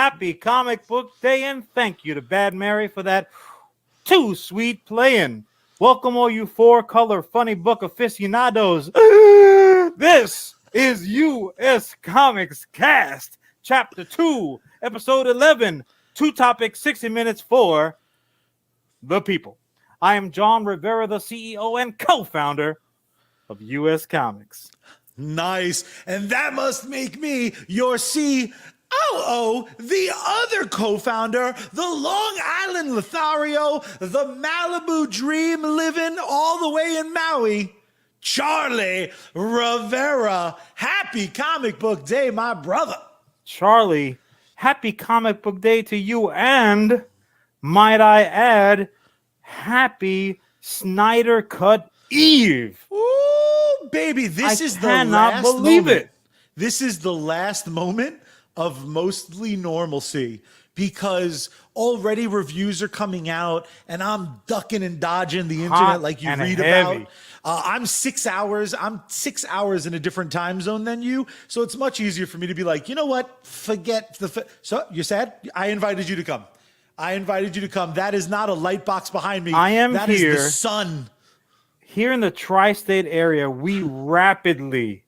happy comic book day, and thank you to Bad Mary for that too sweet playing. Welcome all you four-color funny book aficionados. This is U.S. Comics Cast, Chapter 2, Episode 11, two topics, 60 minutes for the people. I am John Rivera, the CEO and co-founder of U.S. Comics. Nice. And that must make me your COO, the other co-founder, the Long Island Lothario, the Malibu dream living all the way in Maui, Charlie Rivera. Happy comic book day, my brother. Charlie, happy comic book day to you, and might I add, happy Snyder Cut Eve. Ooh, baby, this is the last moment. This is the last moment of mostly normalcy, because already reviews are coming out and I'm ducking and dodging the internet like you read about. I'm 6 hours. I'm 6 hours in a different time zone than you. So it's much easier for me to be like, you know what? Forget the... So you're sad? I invited you to come. That is not a light box behind me. I am that here. That is the sun. Here in the tri-state area, we rapidly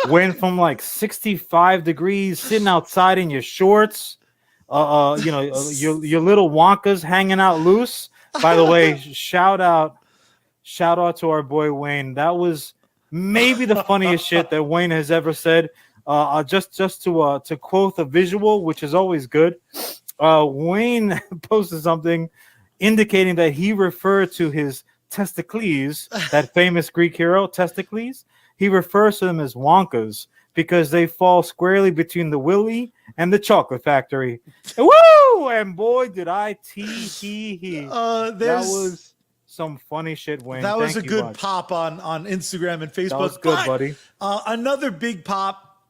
went from like 65 degrees, sitting outside in your shorts, your little Wonkas hanging out loose. By the way, shout out to our boy Wayne. That was maybe the funniest shit that Wayne has ever said. Just to quote the visual, which is always good. Wayne posted something indicating that he referred to his testicles, that famous Greek hero, testicles. He refers to them as Wonkas because they fall squarely between the Willy and the Chocolate Factory. Woo! And boy, did I tee. That was some funny shit, Wayne. That was a good pop on Instagram and Facebook. That was good, buddy. Another big pop,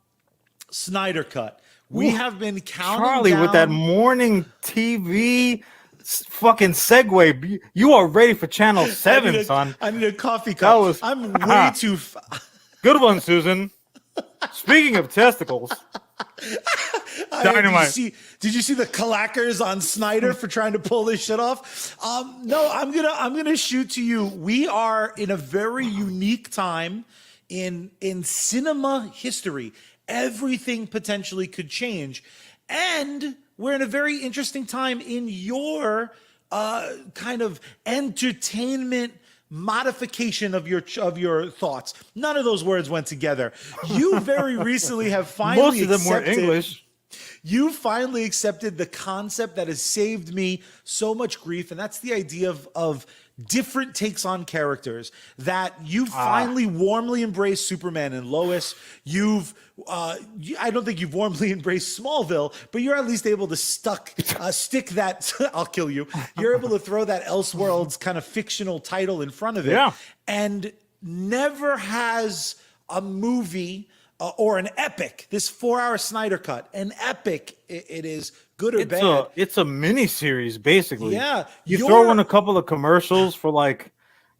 Snyder Cut. We have been counting Charlie down. With that morning TV fucking segue. You are ready for Channel 7, son. I need a coffee cup. I'm way too... Good one, Susan. Speaking of testicles, Dynamite. Did you see the clackers on Snyder for trying to pull this shit off? No, I'm gonna shoot to you. We are in a very unique time in cinema history. Everything potentially could change, and we're in a very interesting time in your kind of entertainment modification of your thoughts. None of those words went together. You very recently have finally most of them were English. You finally accepted the concept that has saved me so much grief, and that's the idea of different takes on characters. That you finally warmly embraced Superman and Lois. I don't think you've warmly embraced Smallville, but you're at least able to stick that I'll kill you. You're able to throw that Elseworlds kind of fictional title in front of it. Yeah. And never has a movie or an epic, this 4-hour Snyder Cut, an epic, it is good or bad. It's a mini series, basically. Yeah. You throw in a couple of commercials for like,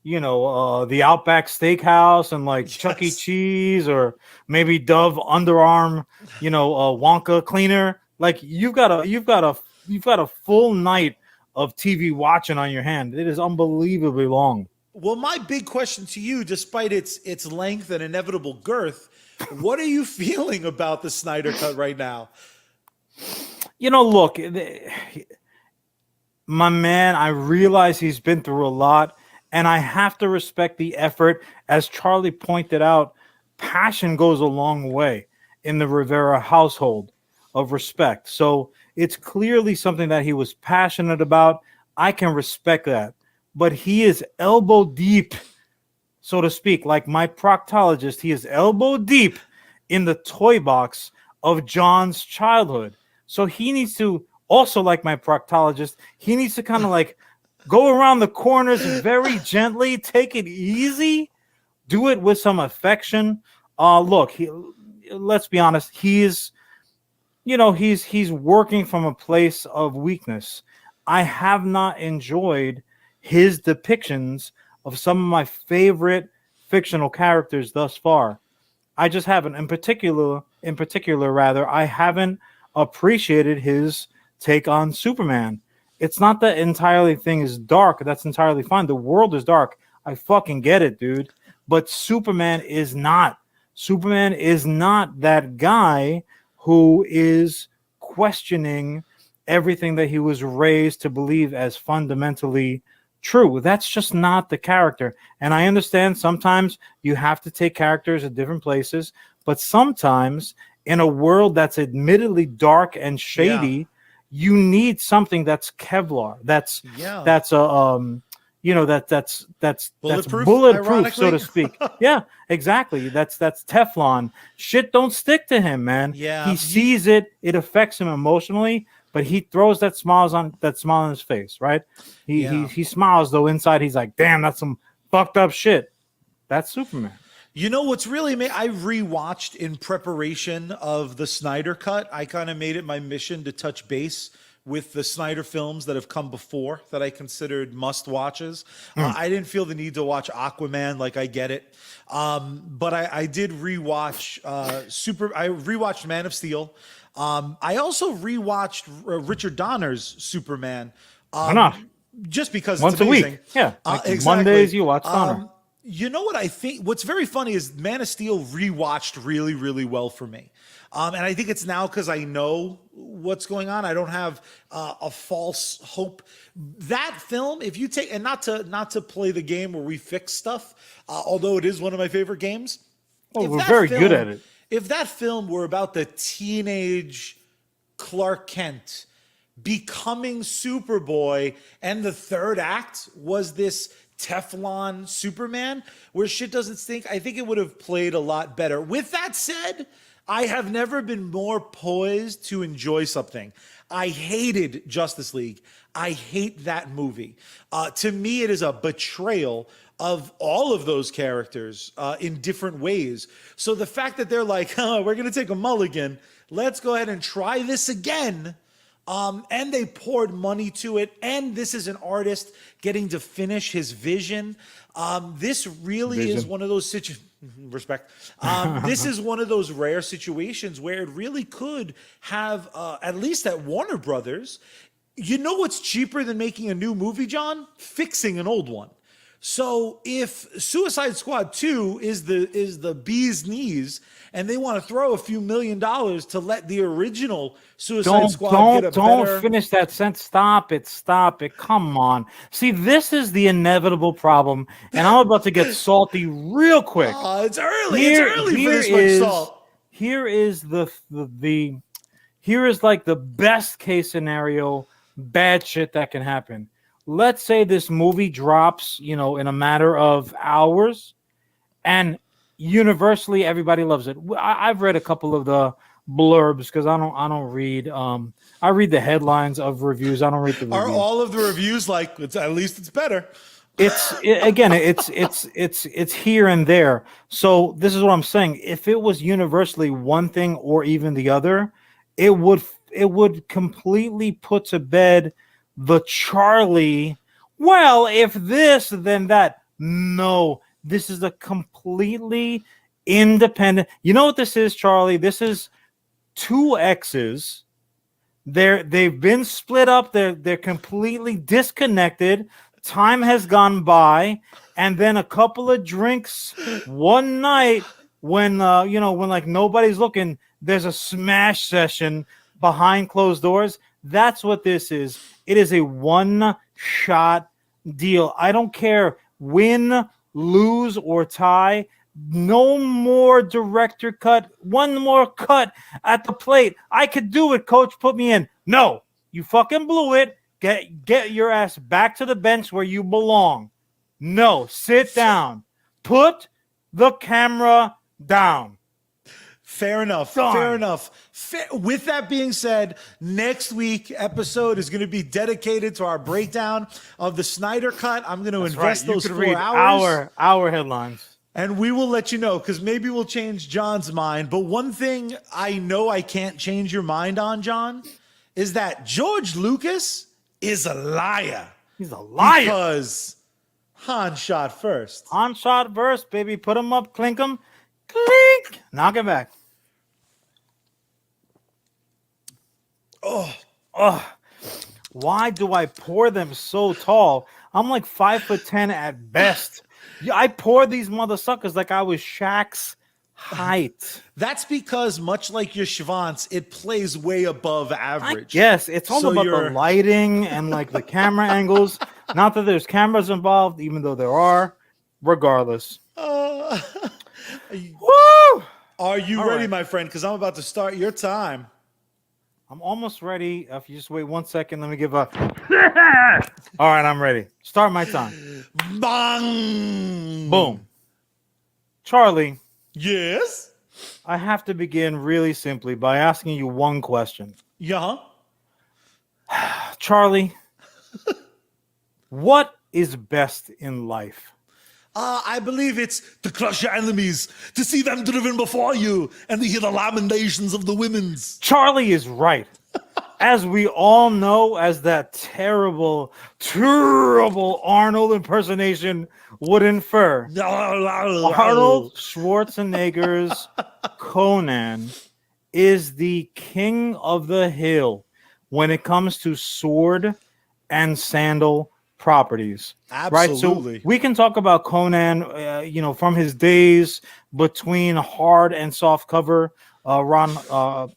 the Outback Steakhouse and like Chuck E. Cheese, or maybe Dove underarm, Wonka cleaner. Like you've got a full night of TV watching on your hand. It is unbelievably long. Well, my big question to you, despite its length and inevitable girth, what are you feeling about the Snyder Cut right now? Look, my man, I realize he's been through a lot, and I have to respect the effort. As Charlie pointed out, passion goes a long way in the Rivera household of respect. So it's clearly something that he was passionate about. I can respect that. But he is elbow deep, so to speak, like my proctologist. He is elbow deep in the toy box of John's childhood. So he needs to, also like my proctologist, he needs to kind of like go around the corners very gently, take it easy, do it with some affection. Look, let's be honest, he's working from a place of weakness. I have not enjoyed his depictions of some of my favorite fictional characters thus far. I just haven't. In particular, I haven't appreciated his take on Superman. It's not that entirely thing is dark. That's entirely fine. The world is dark. I fucking get it, dude. But Superman is not. Superman is not that guy who is questioning everything that he was raised to believe as fundamentally true. That's just not the character. And I understand sometimes you have to take characters at different places, but sometimes in a world that's admittedly dark and shady, you need something that's Kevlar. That's a that's bulletproof, so to speak. Yeah, exactly. That's Teflon. Shit don't stick to him, man. Yeah, he sees it affects him emotionally, but he throws that smile on his face, right? He smiles though inside he's like, damn, that's some fucked up shit. That's Superman. You know what's really I rewatched in preparation of the Snyder Cut. I kind of made it my mission to touch base with the Snyder films that have come before that I considered must watches. I didn't feel the need to watch Aquaman, like I get it. But I did rewatch I rewatched Man of Steel. I also rewatched Richard Donner's Superman. Why not? Just because once it's amazing. a week. Yeah. Like exactly. Mondays you watch Donner. You know what I think? What's very funny is Man of Steel rewatched really, really well for me. And I think it's now because I know what's going on. I don't have a false hope. That film, if you take, and not to play the game where we fix stuff, although it is one of my favorite games. Oh, we're very good at it. If that film were about the teenage Clark Kent becoming Superboy, and the third act was this Teflon Superman where shit doesn't stink, I think it would have played a lot better. With that said, I have never been more poised to enjoy something. I hated Justice League. I hate that movie. To me, it is a betrayal of all of those characters in different ways. So the fact that they're like, we're going to take a mulligan, let's go ahead and try this again. And they poured money to it. And this is an artist getting to finish his vision. This really is one of those situations. Respect. This is one of those rare situations where it really could have, at least at Warner Brothers, you know what's cheaper than making a new movie, John? Fixing an old one. So if Suicide Squad 2 is the bee's knees, and they want to throw a few $1 million to let the original Suicide Squad get a don't better... finish that sentence. Stop it. Come on. See, this is the inevitable problem, and I'm about to get salty real quick. It's early. It's early for this much salt. Here is here is like the best case scenario, bad shit that can happen. Let's say this movie drops, in a matter of hours, and universally everybody loves it. I've read a couple of the blurbs because I don't read. I read the headlines of reviews. I don't read the reviews. Are all of the reviews like at least it's better? It's here and there. So this is what I'm saying. If it was universally one thing or even the other, it would completely put to bed the Charlie. Well, if this, then that. No, this is a completely independent. You know what this is, Charlie? This is two exes. They've been split up. They're completely disconnected. Time has gone by, and then a couple of drinks one night when when like nobody's looking, there's a smash session behind closed doors. That's what this is. It is a one-shot deal. I don't care win, lose, or tie. No more director cut. One more cut at the plate. I could do it, coach. Put me in. No, you fucking blew it. Get your ass back to the bench where you belong. No, sit down. Put the camera down. Fair enough. Done. Fair enough. With that being said, next week episode is going to be dedicated to our breakdown of the Snyder Cut. I'm going to invest those 4 hours. Our headlines. And we will let you know, because maybe we'll change John's mind. But one thing I know I can't change your mind on, John, is that George Lucas is a liar. He's a liar. Because Han shot first. Han shot first, baby. Put him up, clink him. Clink. Knock him back. Ugh. Why do I pour them so tall? I'm like 5'10" at best. Yeah, I pour these mother suckers like I was Shaq's height. That's because, much like your Schwanz, it plays way above average. Yes, it's all So about the you're- lighting and like the camera angles. Not that there's cameras involved, even though there are. Regardless. Woo! Are you All ready, right. my friend? Because I'm about to start your time. I'm almost ready. If you just wait 1 second, let me give a. All right, I'm ready. Start my time. Bang! Boom. Charlie, Yes? I have to begin really simply by asking you one question. Yeah? Charlie, what is best in life? I believe it's to crush your enemies, to see them driven before you, and to hear the lamentations of the women's. Charlie is right. As we all know, as that terrible Arnold impersonation would infer, Arnold Schwarzenegger's Conan is the king of the hill when it comes to sword and sandal properties. Absolutely. Right? So we can talk about Conan, from his days between hard and soft cover, the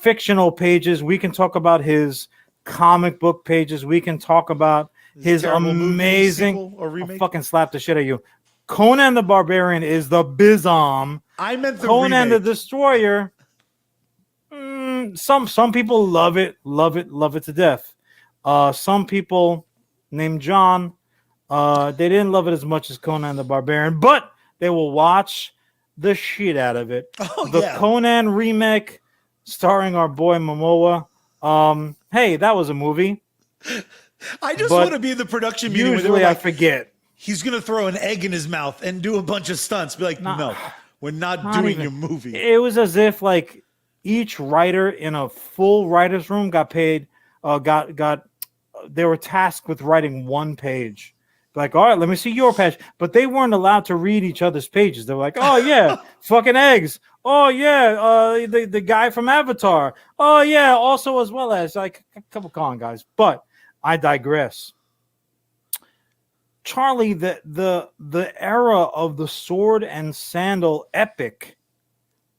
fictional pages. We can talk about his comic book pages. We can talk about his amazing. Or remake? I'll fucking slap the shit out of you. Conan the Barbarian is the bizom. I meant the Conan remake. the Destroyer. Some people love it to death. Some people named John, they didn't love it as much as Conan the Barbarian, but they will watch the shit out of it. The Conan remake starring our boy Momoa. Hey, that was a movie. I just but want to be in the production meeting where they were Usually I like, forget. he's going to throw an egg in his mouth and do a bunch of stunts. Be like, no, we're not doing even. your movie. It was as if like each writer in a full writer's room got paid, they were tasked with writing one page. Like, all right, let me see your page. But they weren't allowed to read each other's pages. They were like, oh, yeah, fucking eggs. Oh, yeah, the guy from Avatar. Oh, yeah, also as well as, like, come on, guys. But I digress. Charlie, the era of the sword and sandal epic,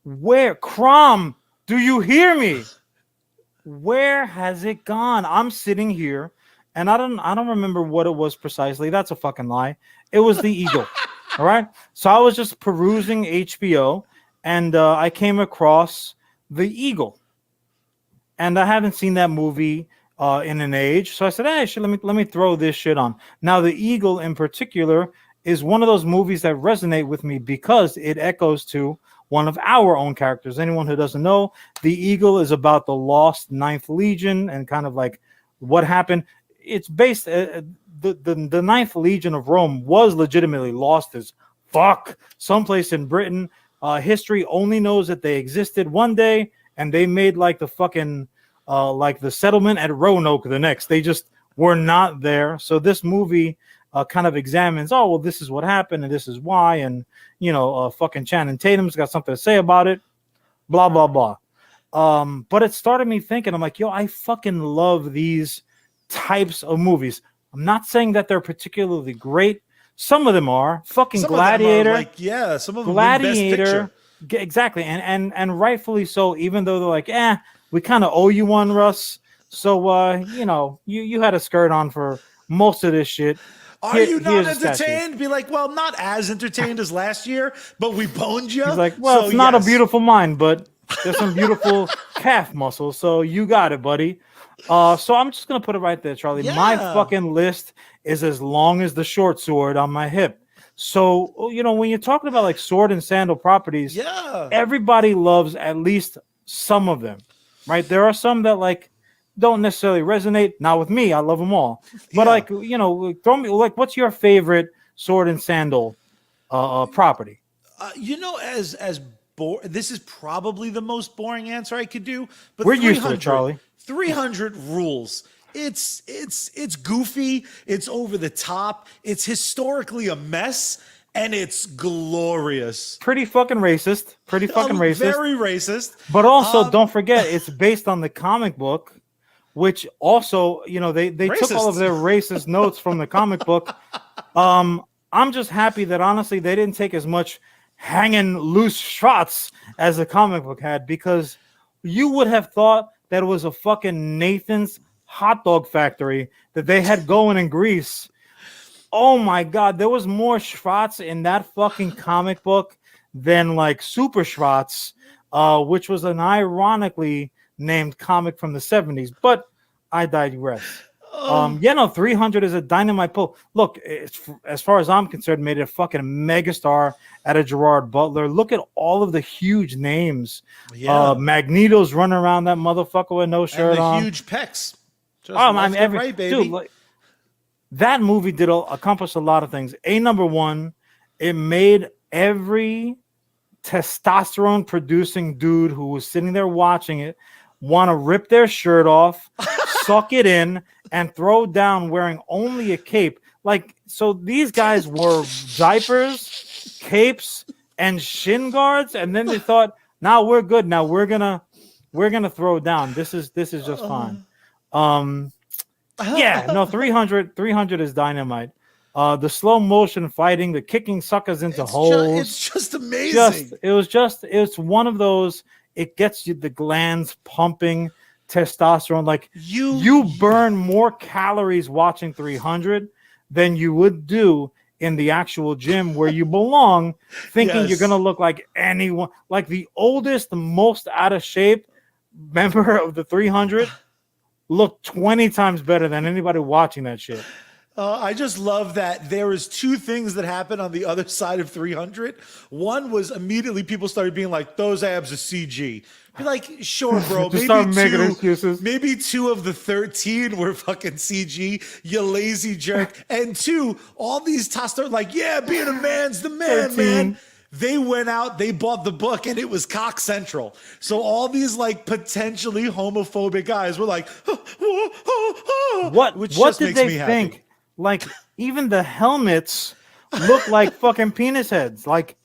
where, Crom, do you hear me? Where has it gone? I'm sitting here, and I don't remember what it was precisely. That's a fucking lie. It was the Eagle. All right. So I was just perusing HBO, and I came across the Eagle, and I haven't seen that movie in an age. So I said, hey, let me throw this shit on. Now, the Eagle in particular is one of those movies that resonate with me because it echoes to one of our own characters. Anyone who doesn't know, the Eagle is about the lost Ninth Legion and kind of like what happened. It's based the Ninth Legion of Rome was legitimately lost as fuck someplace in Britain. History only knows that they existed one day and they made like the fucking like the settlement at Roanoke the next. They just were not there. So this movie kind of examines, oh, well, this is what happened and this is why. And, fucking Channing Tatum's got something to say about it. Blah, blah, blah. But it started me thinking, I'm like, yo, I fucking love these types of movies. I'm not saying that they're particularly great. Some of them are. Fucking Some Gladiator. of them are like, some of them win Best Picture. Exactly. And rightfully so, even though they're like, we kind of owe you one, Russ. So, you had a skirt on for most of this shit. Are you not entertained? Be like, well, not as entertained as last year, but we boned you. He's like, well, so it's not a beautiful mind, but there's some beautiful calf muscles. So you got it, buddy. So I'm just going to put it right there, Charlie. Yeah. My fucking list is as long as the short sword on my hip. So, when you're talking about like sword and sandal properties, everybody loves at least some of them, right? There are some that like don't necessarily resonate. Not with me. I love them all. But like, throw me like, what's your favorite sword and sandal property? This is probably the most boring answer I could do. But we're used to it, Charlie. 300 rules. It's goofy. It's over the top. It's historically a mess. and it's glorious. Pretty fucking racist. Pretty fucking racist. Very racist. But also, don't forget, it's based on the comic book, which also, you know, they took all of their racist notes from the comic book. I'm just happy that honestly they didn't take as much hanging loose shots as the comic book had, because you would have thought that it was a fucking Nathan's hot dog factory that they had going in Greece. Oh my God, there was more Schwartz in that fucking comic book than like Super Schwartz, which was an ironically named comic from the 70s. But I digress. 300 is a dynamite pull. Look, as far as I'm concerned, made it a fucking megastar out of Gerard Butler. Look at all of the huge names. Yeah. Magneto's running around that motherfucker with no shirt on. Huge pecs. Right, baby. Dude, like, that movie did accomplish a lot of things. Number one, it made every testosterone producing dude who was sitting there watching it want to rip their shirt off, suck it in, and throw down wearing only a cape. Like, so these guys wore diapers, capes, and shin guards, and then they thought, "Now we're good. Now we're gonna throw down. This is just fine." 300 is dynamite. The slow motion fighting, the kicking suckers into holes. It's just amazing. It's one of those. It gets you the glands pumping, testosterone. Like you burn more calories watching 300 than you would do in the actual gym where you belong, thinking you're gonna look like anyone, like the oldest, most out of shape member of the 300. Look 20 times better than anybody watching that shit. I just love that there is two things that happened on the other side of 300. One was immediately people started being like, those abs are CG. Be like, sure, bro. maybe two of the 13 were fucking CG, you lazy jerk. And two, all these testosterone, like, yeah, being a man's the man, 13. Man. They went out, they bought the book, and it was Cock Central. So all these like potentially homophobic guys were like, what did they think? Like, even the helmets look like fucking penis heads. Like,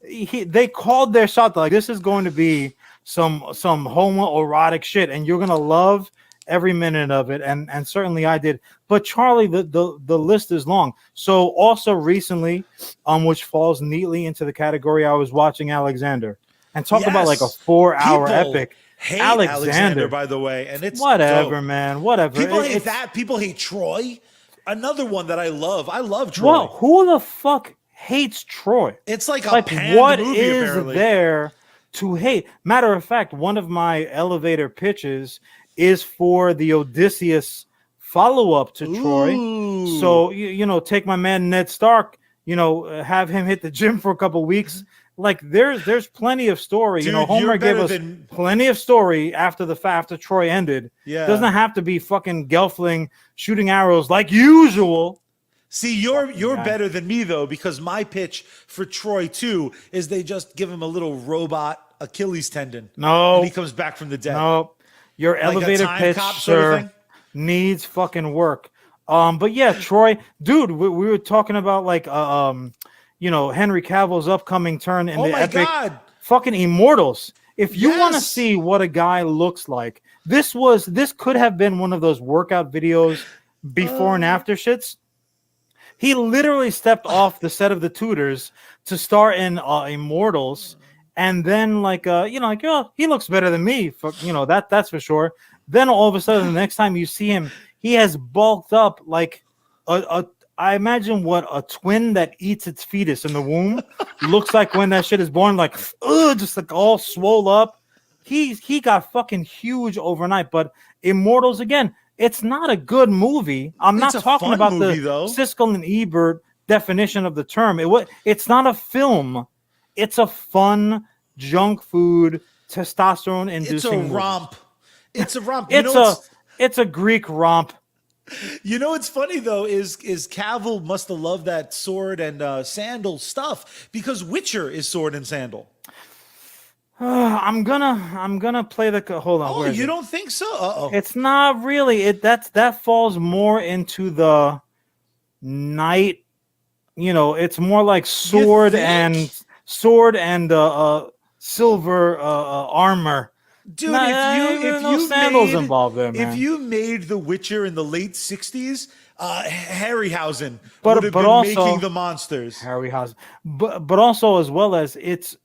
they called their shot like, this is going to be some homoerotic shit, and you're gonna love every minute of it. And certainly I did. But Charlie, the list is long. So also recently, which falls neatly into the category, I was watching Alexander, and talk about like a 4-hour epic. Hate Alexander, by the way, and it's whatever, dope. Man. Whatever. People hate that. People hate Troy. Another one that I love. I love Troy. Well, who the fuck hates Troy? It's like a panned what movie, is apparently. There to hate? Matter of fact, one of my elevator pitches is for the Odysseus follow-up to Troy. So you know, take my man Ned Stark. You know, have him hit the gym for a couple weeks. Like there's plenty of story. Dude, you know, Homer gave us plenty of story after Troy ended. Yeah, doesn't have to be fucking Gelfling shooting arrows like usual. See, you're better than me though, because my pitch for Troy 2 is they just give him a little robot Achilles tendon. No, and he comes back from the dead. No, your elevator pitch, sir, needs fucking work. But yeah, Troy, dude, we were talking about like you know, Henry Cavill's upcoming turn in the epic fucking Immortals. If you want to see what a guy looks like, this could have been one of those workout videos before and after shits. He literally stepped off the set of The Tudors to star in Immortals, and then he looks better than me. That's for sure. Then all of a sudden, the next time you see him, he has bulked up like I imagine what a twin that eats its fetus in the womb looks like when that shit is born, like just like all swole up. He got fucking huge overnight. But Immortals, again, it's not a good movie. I'm not talking about the Siskel and Ebert definition of the term. It's not a film. It's a fun junk food testosterone inducing. It's a romp. It's a romp. It's a Greek romp. You know what's funny though is Cavill must have loved that sword and sandal stuff, because Witcher is sword and sandal. I'm gonna play the hold on. Oh, you don't think so? Uh-oh. It's not really. That falls more into the knight it's more like sword and silver armor. Dude, If no sandals involved there, if man. you made The Witcher in the late 60s, Harryhausen But- would have but been also- making the monsters. Harryhausen, but also as well as it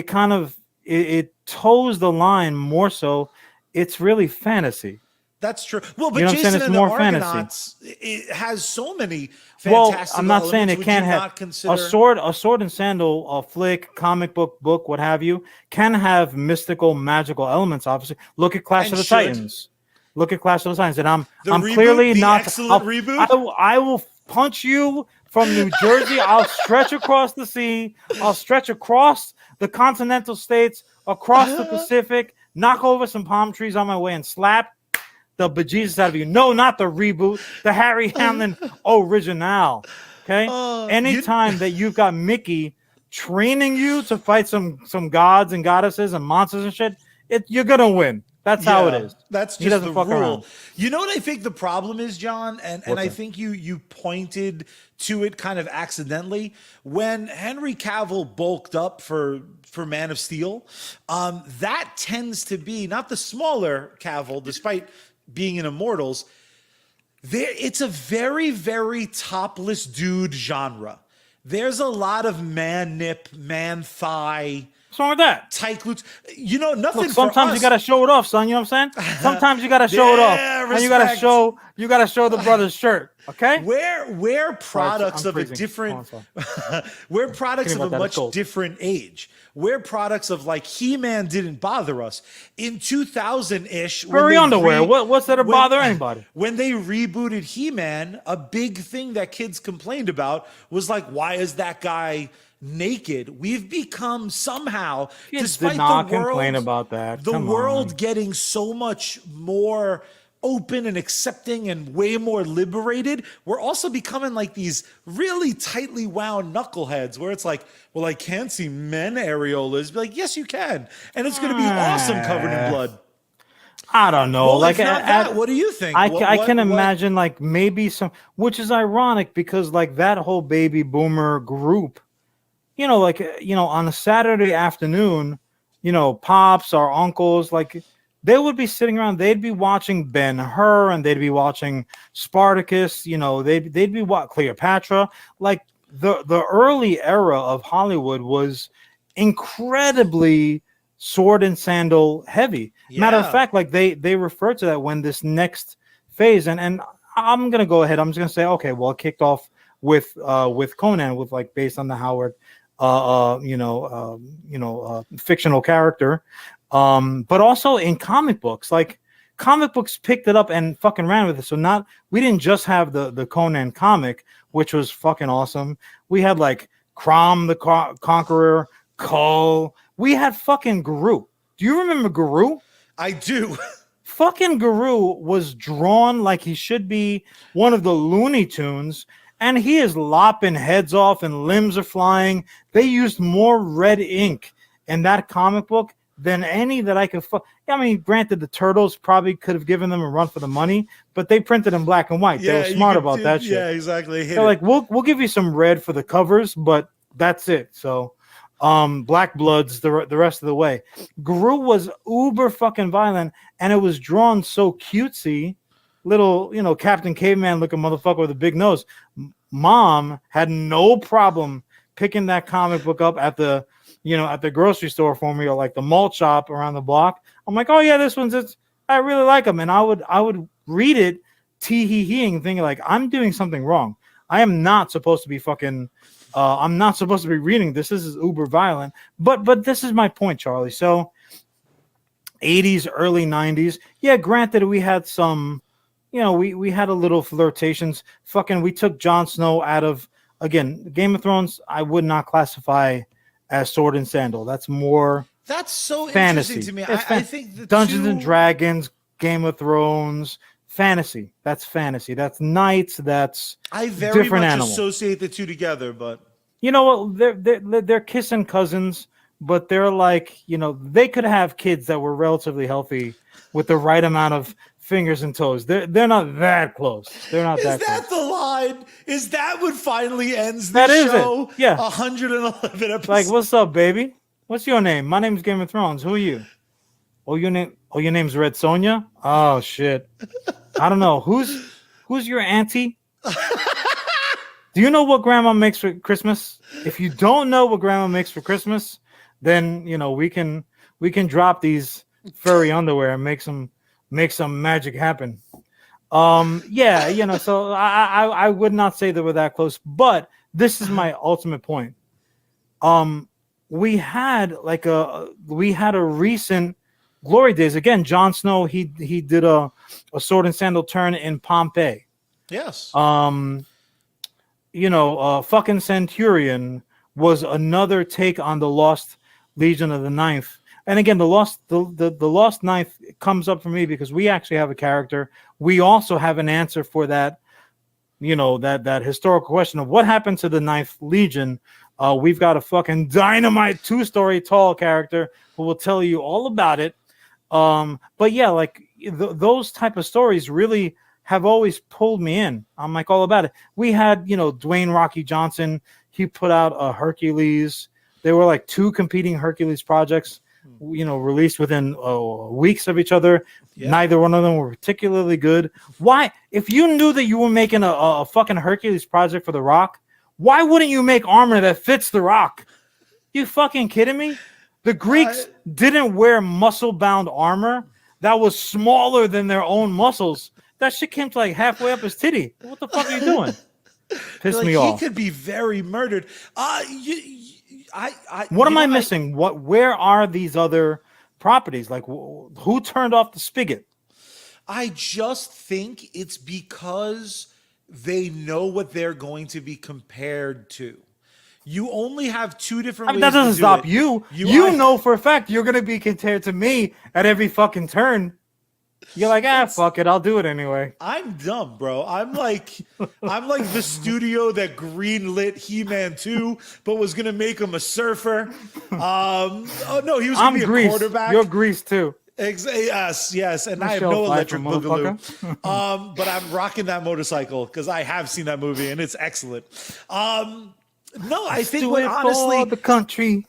kind of it toes the line more so. It's really fantasy. That's true. Well, but You know what I'm saying? Jason It's and the more fantasy. Argonauts, it has so many Well, fantastical I'm not saying elements. it Would can't you have not consider a sword and sandal, a flick, comic book, what have you, can have mystical, magical elements. Obviously, look at Clash And of the should. Titans. Look at Clash of the Titans, and I'm reboot, clearly the not. excellent reboot? I will punch you from New Jersey. I'll stretch across the sea. I'll stretch across the continental states, across the Pacific, knock over some palm trees on my way, and slap the bejesus out of you. No, not the reboot, the Harry Hamlin original. Okay. Anytime that you've got Mickey training you to fight some gods and goddesses and monsters and shit, you're gonna win. That's how it is. That's He just doesn't the fuck rule. around. You know what I think the problem is, John? And I think you pointed to it kind of accidentally. When Henry Cavill bulked up for Man of Steel, that tends to be not the smaller Cavill, despite being in Immortals. It's a very, very topless dude genre. There's a lot of man nip, man thigh. What's wrong with that? Tight glutes. Nothing. Look, sometimes for you gotta show it off, son. You know what I'm saying? Sometimes you gotta show it off, and you gotta show the brother's shirt. Okay? We're products of a freezing. different. We're products of a much different age. We're products of like He-Man didn't bother us in 2000-ish. Furry underwear. What's that to bother anybody? When they rebooted He-Man, a big thing that kids complained about was like, why is that guy naked? We've become somehow, despite did not the world, complain about that. The world getting so much more open and accepting and way more liberated, we're also becoming like these really tightly wound knuckleheads where it's like, well, I can't see men areolas. Be like, yes, you can. And it's going to be awesome covered in blood. I don't know. Well, like, if not that, what do you think? I can imagine like maybe some, which is ironic because like that whole baby boomer group, on a Saturday afternoon, pops, our uncles, like they would be sitting around, they'd be watching Ben-Hur and they'd be watching Spartacus, they'd be watching Cleopatra. Like the early era of Hollywood was incredibly sword and sandal heavy. Yeah. Matter of fact, like they refer to that when this next phase, and I'm gonna go ahead, I'm just gonna say, okay, well, it kicked off with Conan, with like based on the Howard fictional character, but also in comic books, like comic books picked it up and fucking ran with it. So we didn't just have the Conan comic, which was fucking awesome. We had like Crom the Conqueror, Kull. We had fucking Guru. Do you remember Guru? I do. Fucking Guru was drawn like he should be one of the Looney Tunes. And he is lopping heads off and limbs are flying. They used more red ink in that comic book than any that I could. I mean, granted, the Turtles probably could have given them a run for the money, but they printed in black and white. Yeah, they were smart about that shit. Yeah, exactly. They're like, we'll give you some red for the covers, but that's it. So, Black Bloods the rest of the way. Gru was uber fucking violent, and it was drawn so cutesy. Little, Captain Caveman looking motherfucker with a big nose. Mom had no problem picking that comic book up at the grocery store for me, or like the malt shop around the block. I'm like, oh yeah, this one's I really like them, and I would read it, tee-hee-heeing, thinking like I'm doing something wrong. I am not supposed to be fucking. I'm not supposed to be reading this. This is uber violent. But this is my point, Charlie. So, 80s, early 90s. Yeah, granted, we had some. We had a little flirtations. Fucking, we took Jon Snow out of, again, Game of Thrones. I would not classify as sword and sandal. That's more. That's so fantasy. Interesting to me. I think Dungeons and Dragons, Game of Thrones, fantasy. That's fantasy. That's knights. That's I very different much animal. associate the two together, but you know what? They're kissing cousins, but they're like, they could have kids that were relatively healthy with the right amount of fingers and toes. They're not that close. They're not that close. Is that the line? Is that what finally ends the That is show? it. Yeah. 111 episodes. Like, what's up, baby? What's your name? My name's Game of Thrones. Who are you? Oh, your name's Red Sonja? Oh shit. I don't know. Who's your auntie? Do you know what grandma makes for Christmas? If you don't know what grandma makes for Christmas, then we can drop these furry underwear and make some magic happen. So I would not say that we're that close, but this is my ultimate point. We had a recent Glory Days. Again, Jon Snow, he did a sword and sandal turn in Pompeii. Yes. Fucking Centurion was another take on the Lost Legion of the Ninth. And again, the Lost Ninth comes up for me because we actually have a character. We also have an answer for that, that historical question of what happened to the Ninth Legion. We've got a fucking Dynamite 2-story tall character who will tell you all about it. But yeah, like those type of stories really have always pulled me in. I'm like all about it. We had, Dwayne Rocky Johnson. He put out a Hercules. There were like 2 competing Hercules projects, released within weeks of each other. Yeah. Neither one of them were particularly good. Why? If you knew that you were making a fucking Hercules project for The Rock, why wouldn't you make armor that fits The Rock? You fucking kidding me? The Greeks didn't wear muscle-bound armor that was smaller than their own muscles. That shit came to like halfway up his titty. What the fuck are you doing? Piss me off. He could be very murdered. What am I missing? Where are these other properties? Like, who turned off the spigot? I just think it's because they know what they're going to be compared to. You only have 2 different ways. That doesn't stop you. You know for a fact you're going to be compared to me at every fucking turn. You're like, fuck it, I'll do it anyway. I'm dumb, bro. I'm like the studio that greenlit He-Man 2, but was gonna make him a surfer. He was gonna be a quarterback. You're Grease too. Yes, and I have no electric boogaloo. But I'm rocking that motorcycle because I have seen that movie and it's excellent. I think honestly, the country.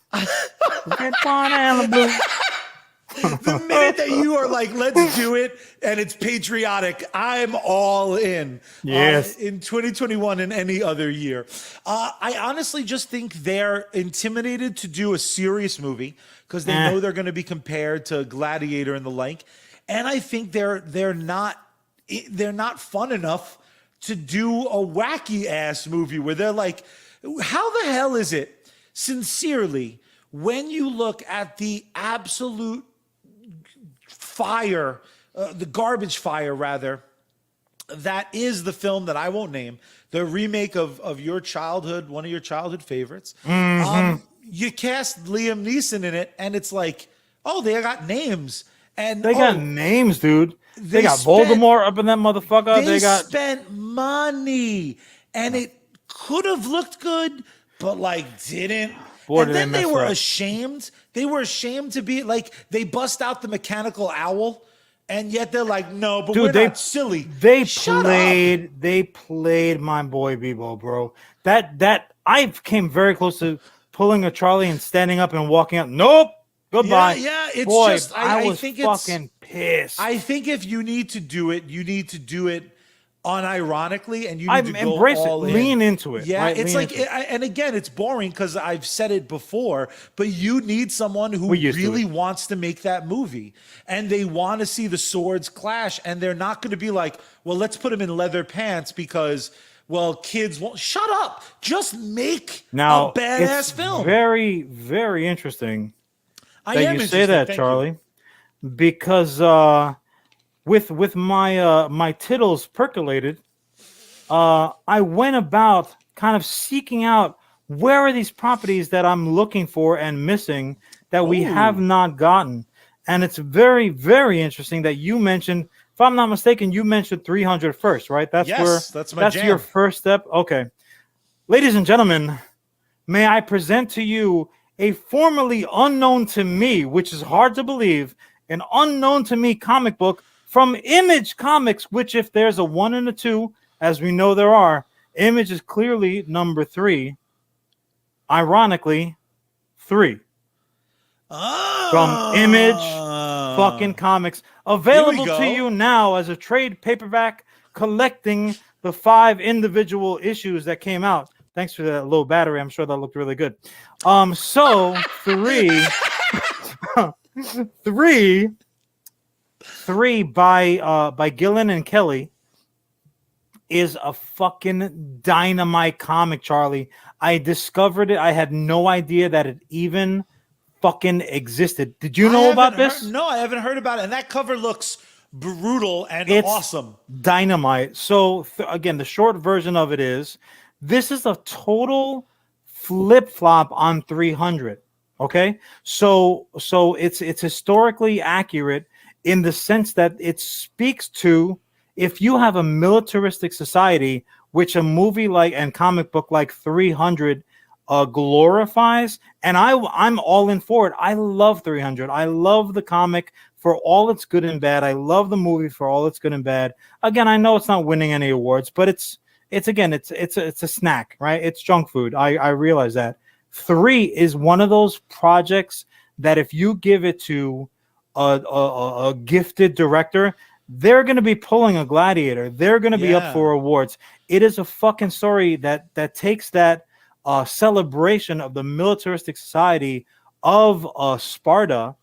The minute that you are like, let's do it, and it's patriotic, I'm all in. Yes. In 2021 and any other year. I honestly just think they're intimidated to do a serious movie because they know they're going to be compared to Gladiator and the like. And I think they're not fun enough to do a wacky ass movie where they're like, how the hell is it, sincerely, when you look at the absolute fire, the garbage fire rather, that is the film that I won't name, the remake of your childhood, one of your childhood favorites. You cast Liam Neeson in it, and it's like, oh, they got names. And they got names, dude. They got Voldemort up in that motherfucker. They spent money, and it could have looked good, but like didn't. Boy, and then they were ashamed. They were ashamed to be like, they bust out the mechanical owl, and yet they're like, no, but we're not silly. They played my boy Bebo, bro. That I came very close to pulling a Charlie and standing up and walking out. Nope. Goodbye. Yeah, it's boy, just I was fucking pissed. I think if you need to do it, you need to do it unironically, and you need to go embrace all it. in. Lean into it. Yeah, right? it's like, and again, it's boring because I've said it before, but you need someone who really wants to make that movie, and they want to see the swords clash, and they're not going to be like, well, let's put them in leather pants because, well, kids won't. Shut up. Just make a badass film. Very, very interesting that you say that, Charlie, because with my my tittles percolated, I went about kind of seeking out where are these properties that I'm looking for and missing that we have not gotten. And it's very, very interesting that you mentioned, if I'm not mistaken, you mentioned 300 first, right? That's jam. Your first step. Okay. Ladies and gentlemen, may I present to you a formerly unknown to me, which is hard to believe, an unknown to me comic book from Image Comics, which if there's a 1 and a 2, as we know there are, Image is clearly number 3. Ironically, 3. From Image fucking Comics. Available to you now as a trade paperback collecting the 5 individual issues that came out. Thanks for that low battery. I'm sure that looked really good. So 3 by Gillen and Kelly is a fucking dynamite comic, Charlie. I discovered it. I had no idea that it even fucking existed. Did you know about this? No, I haven't heard about it. And that cover looks brutal and awesome. Dynamite. So again, the short version of it is this is a total flip-flop on 300. Okay? So it's historically accurate in the sense that it speaks to if you have a militaristic society, which a movie like and comic book like 300 glorifies, and I'm all in for it. I love 300. I love the comic for all its good and bad. I love the movie for all its good and bad. Again, I know it's not winning any awards, but it's a snack, right? It's junk food. I realize that. 3 is one of those projects that if you give it to a gifted director, they're going to be pulling a Gladiator. They're going to be up for awards. It is a fucking story that takes that celebration of the militaristic society of Sparta,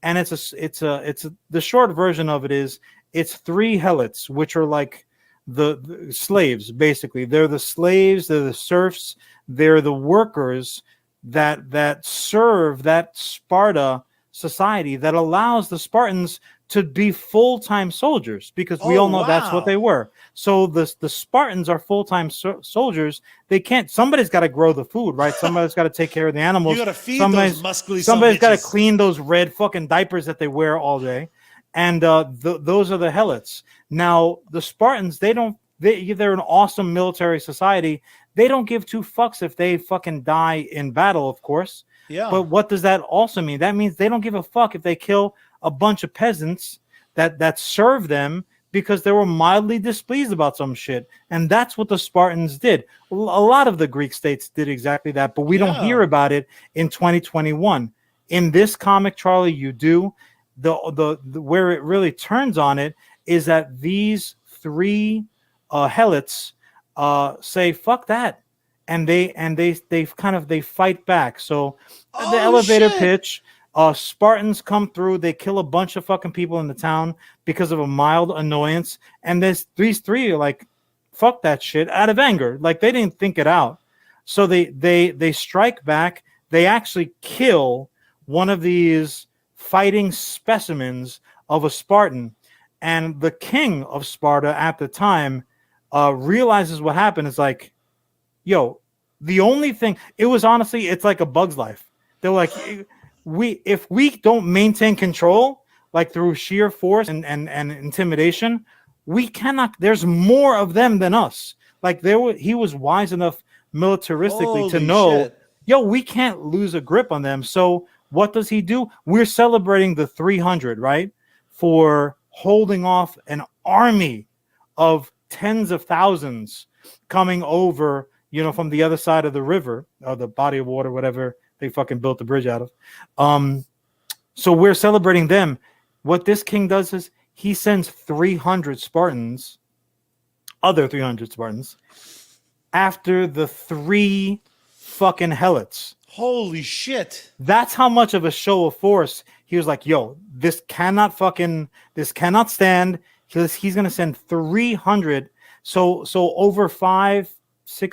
and the short version of it is it's 3 helots, which are like the slaves. Basically, they're the slaves, they're the serfs, they're the workers that serve that Sparta society that allows the Spartans to be full-time soldiers, because we all know that's what they were. So the Spartans are full-time soldiers. They can't. Somebody's got to grow the food, right? Somebody's got to take care of the animals. You got to feed those muscly. Somebody's got to clean those red fucking diapers that they wear all day, and those are the helots. Now the Spartans, they're an awesome military society. They don't give 2 fucks if they fucking die in battle, of course. Yeah. But what does that also mean? That means they don't give a fuck if they kill a bunch of peasants that serve them because they were mildly displeased about some shit. And that's what the Spartans did. A lot of the Greek states did exactly that, but we don't hear about it in 2021. In this comic, Charlie, you do. The where it really turns on it is that these 3 helots say fuck that, and they fight back. So the elevator pitch. Spartans come through, they kill a bunch of fucking people in the town because of a mild annoyance, and these 3 are like, fuck that shit, out of anger. Like, they didn't think it out. So they strike back. They actually kill one of these fighting specimens of a Spartan, and the king of Sparta at the time realizes what happened. Is like, yo, the only thing, it was honestly, it's like a Bug's Life. They're like, if we don't maintain control, like through sheer force and intimidation, we cannot. There's more of them than us. Like he was wise enough militaristically to know, yo, we can't lose a grip on them. So what does he do? We're celebrating the 300, right, for holding off an army of tens of thousands coming over, from the other side of the river, or the body of water, whatever they fucking built the bridge out of. So we're celebrating them. What this king does is he sends 300 Spartans, other 300 Spartans, after the 3 fucking helots. Holy shit. That's how much of a show of force. He was like, yo, this cannot stand. He's going to send 300. So over 5-6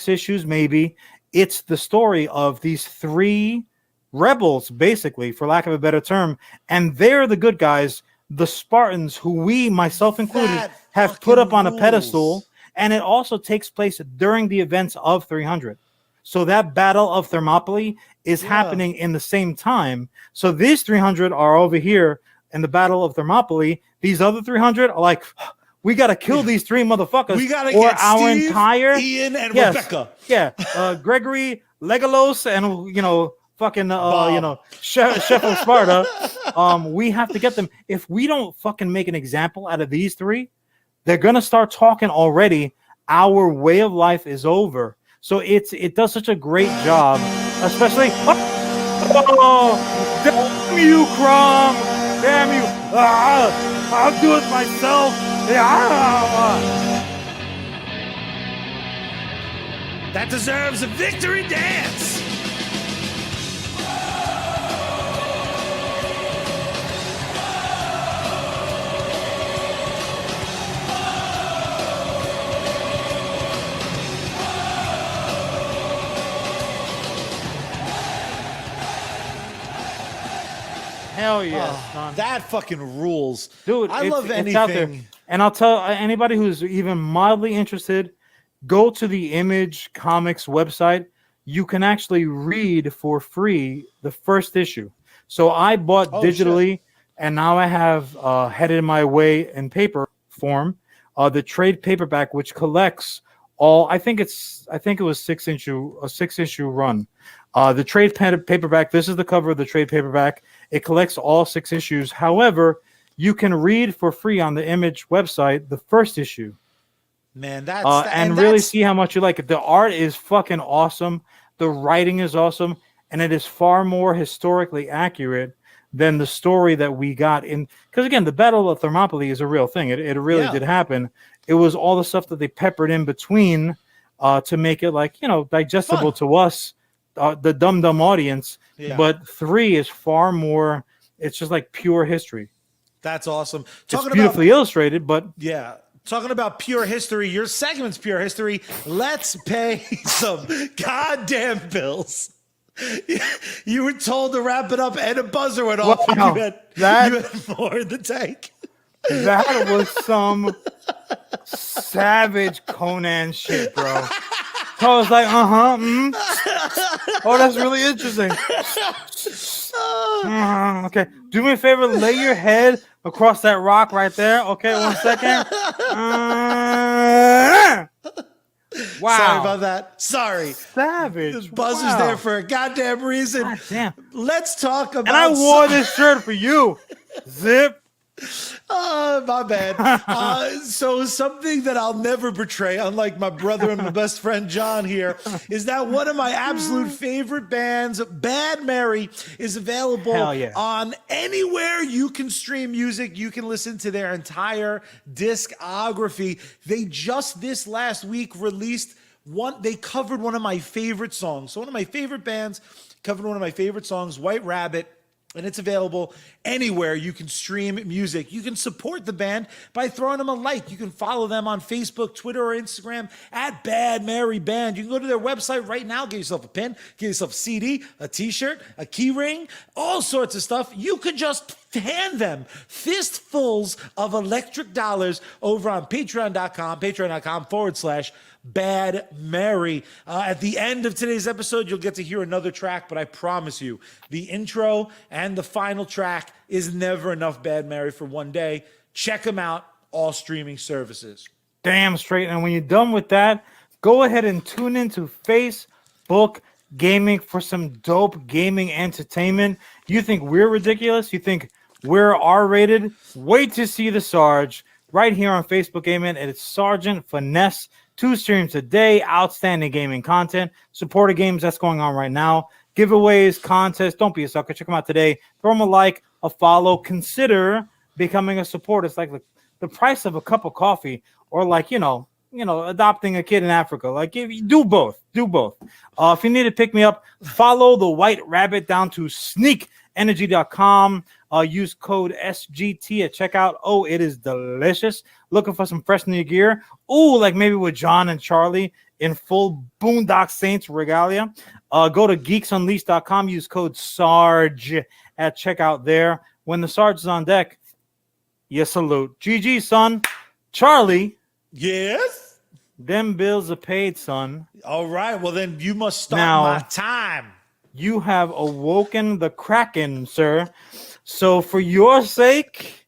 issues, maybe, it's the story of these 3 rebels, basically, for lack of a better term, and they're the good guys, the Spartans, who we, myself included, have put up on a pedestal, and it also takes place during the events of 300. So that Battle of Thermopylae is happening in the same time. So these 300 are over here in the Battle of Thermopylae. These other 300 are like, we got to kill these 3 motherfuckers. We got to get our Steve, entire Ian, and Rebecca. Yeah, Gregory, Legolas, and fucking Bob. Chef of Sparta. We have to get them. If we don't fucking make an example out of these three, they're gonna start talking already. Our way of life is over. So it does such a great job, especially. Oh, damn you, Crom! Damn you! I'll do it myself. That deserves a victory dance. Hell yeah, son. That fucking rules. Dude, I love anything. It's out there. And I'll tell anybody who's even mildly interested, go to the Image Comics website. You can actually read for free the first issue. So I bought digitally, and now I have headed my way in paper form the trade paperback, which collects all. I think it was 6-issue run. The trade paperback. This is the cover of the trade paperback. It collects all 6 issues. However, you can read for free on the Image website the first issue. Man, that's and really see how much you like it. The art is fucking awesome. The writing is awesome, and it is far more historically accurate than the story that we got in. Because again, the Battle of Thermopylae is a real thing. It really did happen. It was all the stuff that they peppered in between to make it digestible to us, the dumb audience. Yeah. But 3 is far more. It's just like pure history. That's awesome. It's beautifully illustrated, but yeah. Talking about pure history, your segment's pure history. Let's pay some goddamn bills. You were told to wrap it up, and a buzzer went off. Wow. You had more in the tank. That was some savage Conan shit, bro. So I was like, oh, that's really interesting. Okay, do me a favor, lay your head across that rock right there. Okay, 1 second. Wow. Sorry about that. Sorry. Savage. The buzzer's there for a goddamn reason. God damn. Let's talk about. And I wore this shirt for you. Zip. My bad. So something that I'll never betray, unlike my brother and my best friend John here, is that one of my absolute favorite bands, Bad Mary, is available on anywhere you can stream music. You can listen to their entire discography. They just this last week released they covered one of my favorite songs. So one of my favorite bands covered one of my favorite songs, White Rabbit. And it's available anywhere you can stream music. You can support the band by throwing them a like. You can follow them on Facebook, Twitter, or Instagram at Bad Mary Band. You can go to their website right now, get yourself a pin, get yourself a CD, a t-shirt, a key ring, all sorts of stuff. You could just hand them fistfuls of electric dollars over on patreon.com/Bad Mary. At the end of today's episode, you'll get to hear another track, but I promise you, the intro and the final track is never enough Bad Mary for one day. Check them out, all streaming services. Damn straight. And when you're done with that, go ahead and tune into Facebook Gaming for some dope gaming entertainment. You think we're ridiculous? You think we're R-rated? Wait to see the Sarge right here on Facebook Gaming. And it's Sergeant Finesse. 2 streams a day, outstanding gaming content, supporter games that's going on right now, giveaways, contests. Don't be a sucker. Check them out today. Throw them a like, a follow. Consider becoming a supporter. It's like the price of a cup of coffee, or adopting a kid in Africa. Like, do both. If you need to pick me up, follow the White Rabbit down to sneakenergy.com. Use code SGT at checkout. Oh, it is delicious. Looking for some fresh new gear? Ooh, like maybe with John and Charlie in full Boondock Saints regalia. Go to geeksunleashed.com. Use code SARGE at checkout there. When the Sarge is on deck, you salute. GG, son. Charlie. Yes? Them bills are paid, son. All right. Well, then you must start my time. You have awoken the Kraken, sir. So for your sake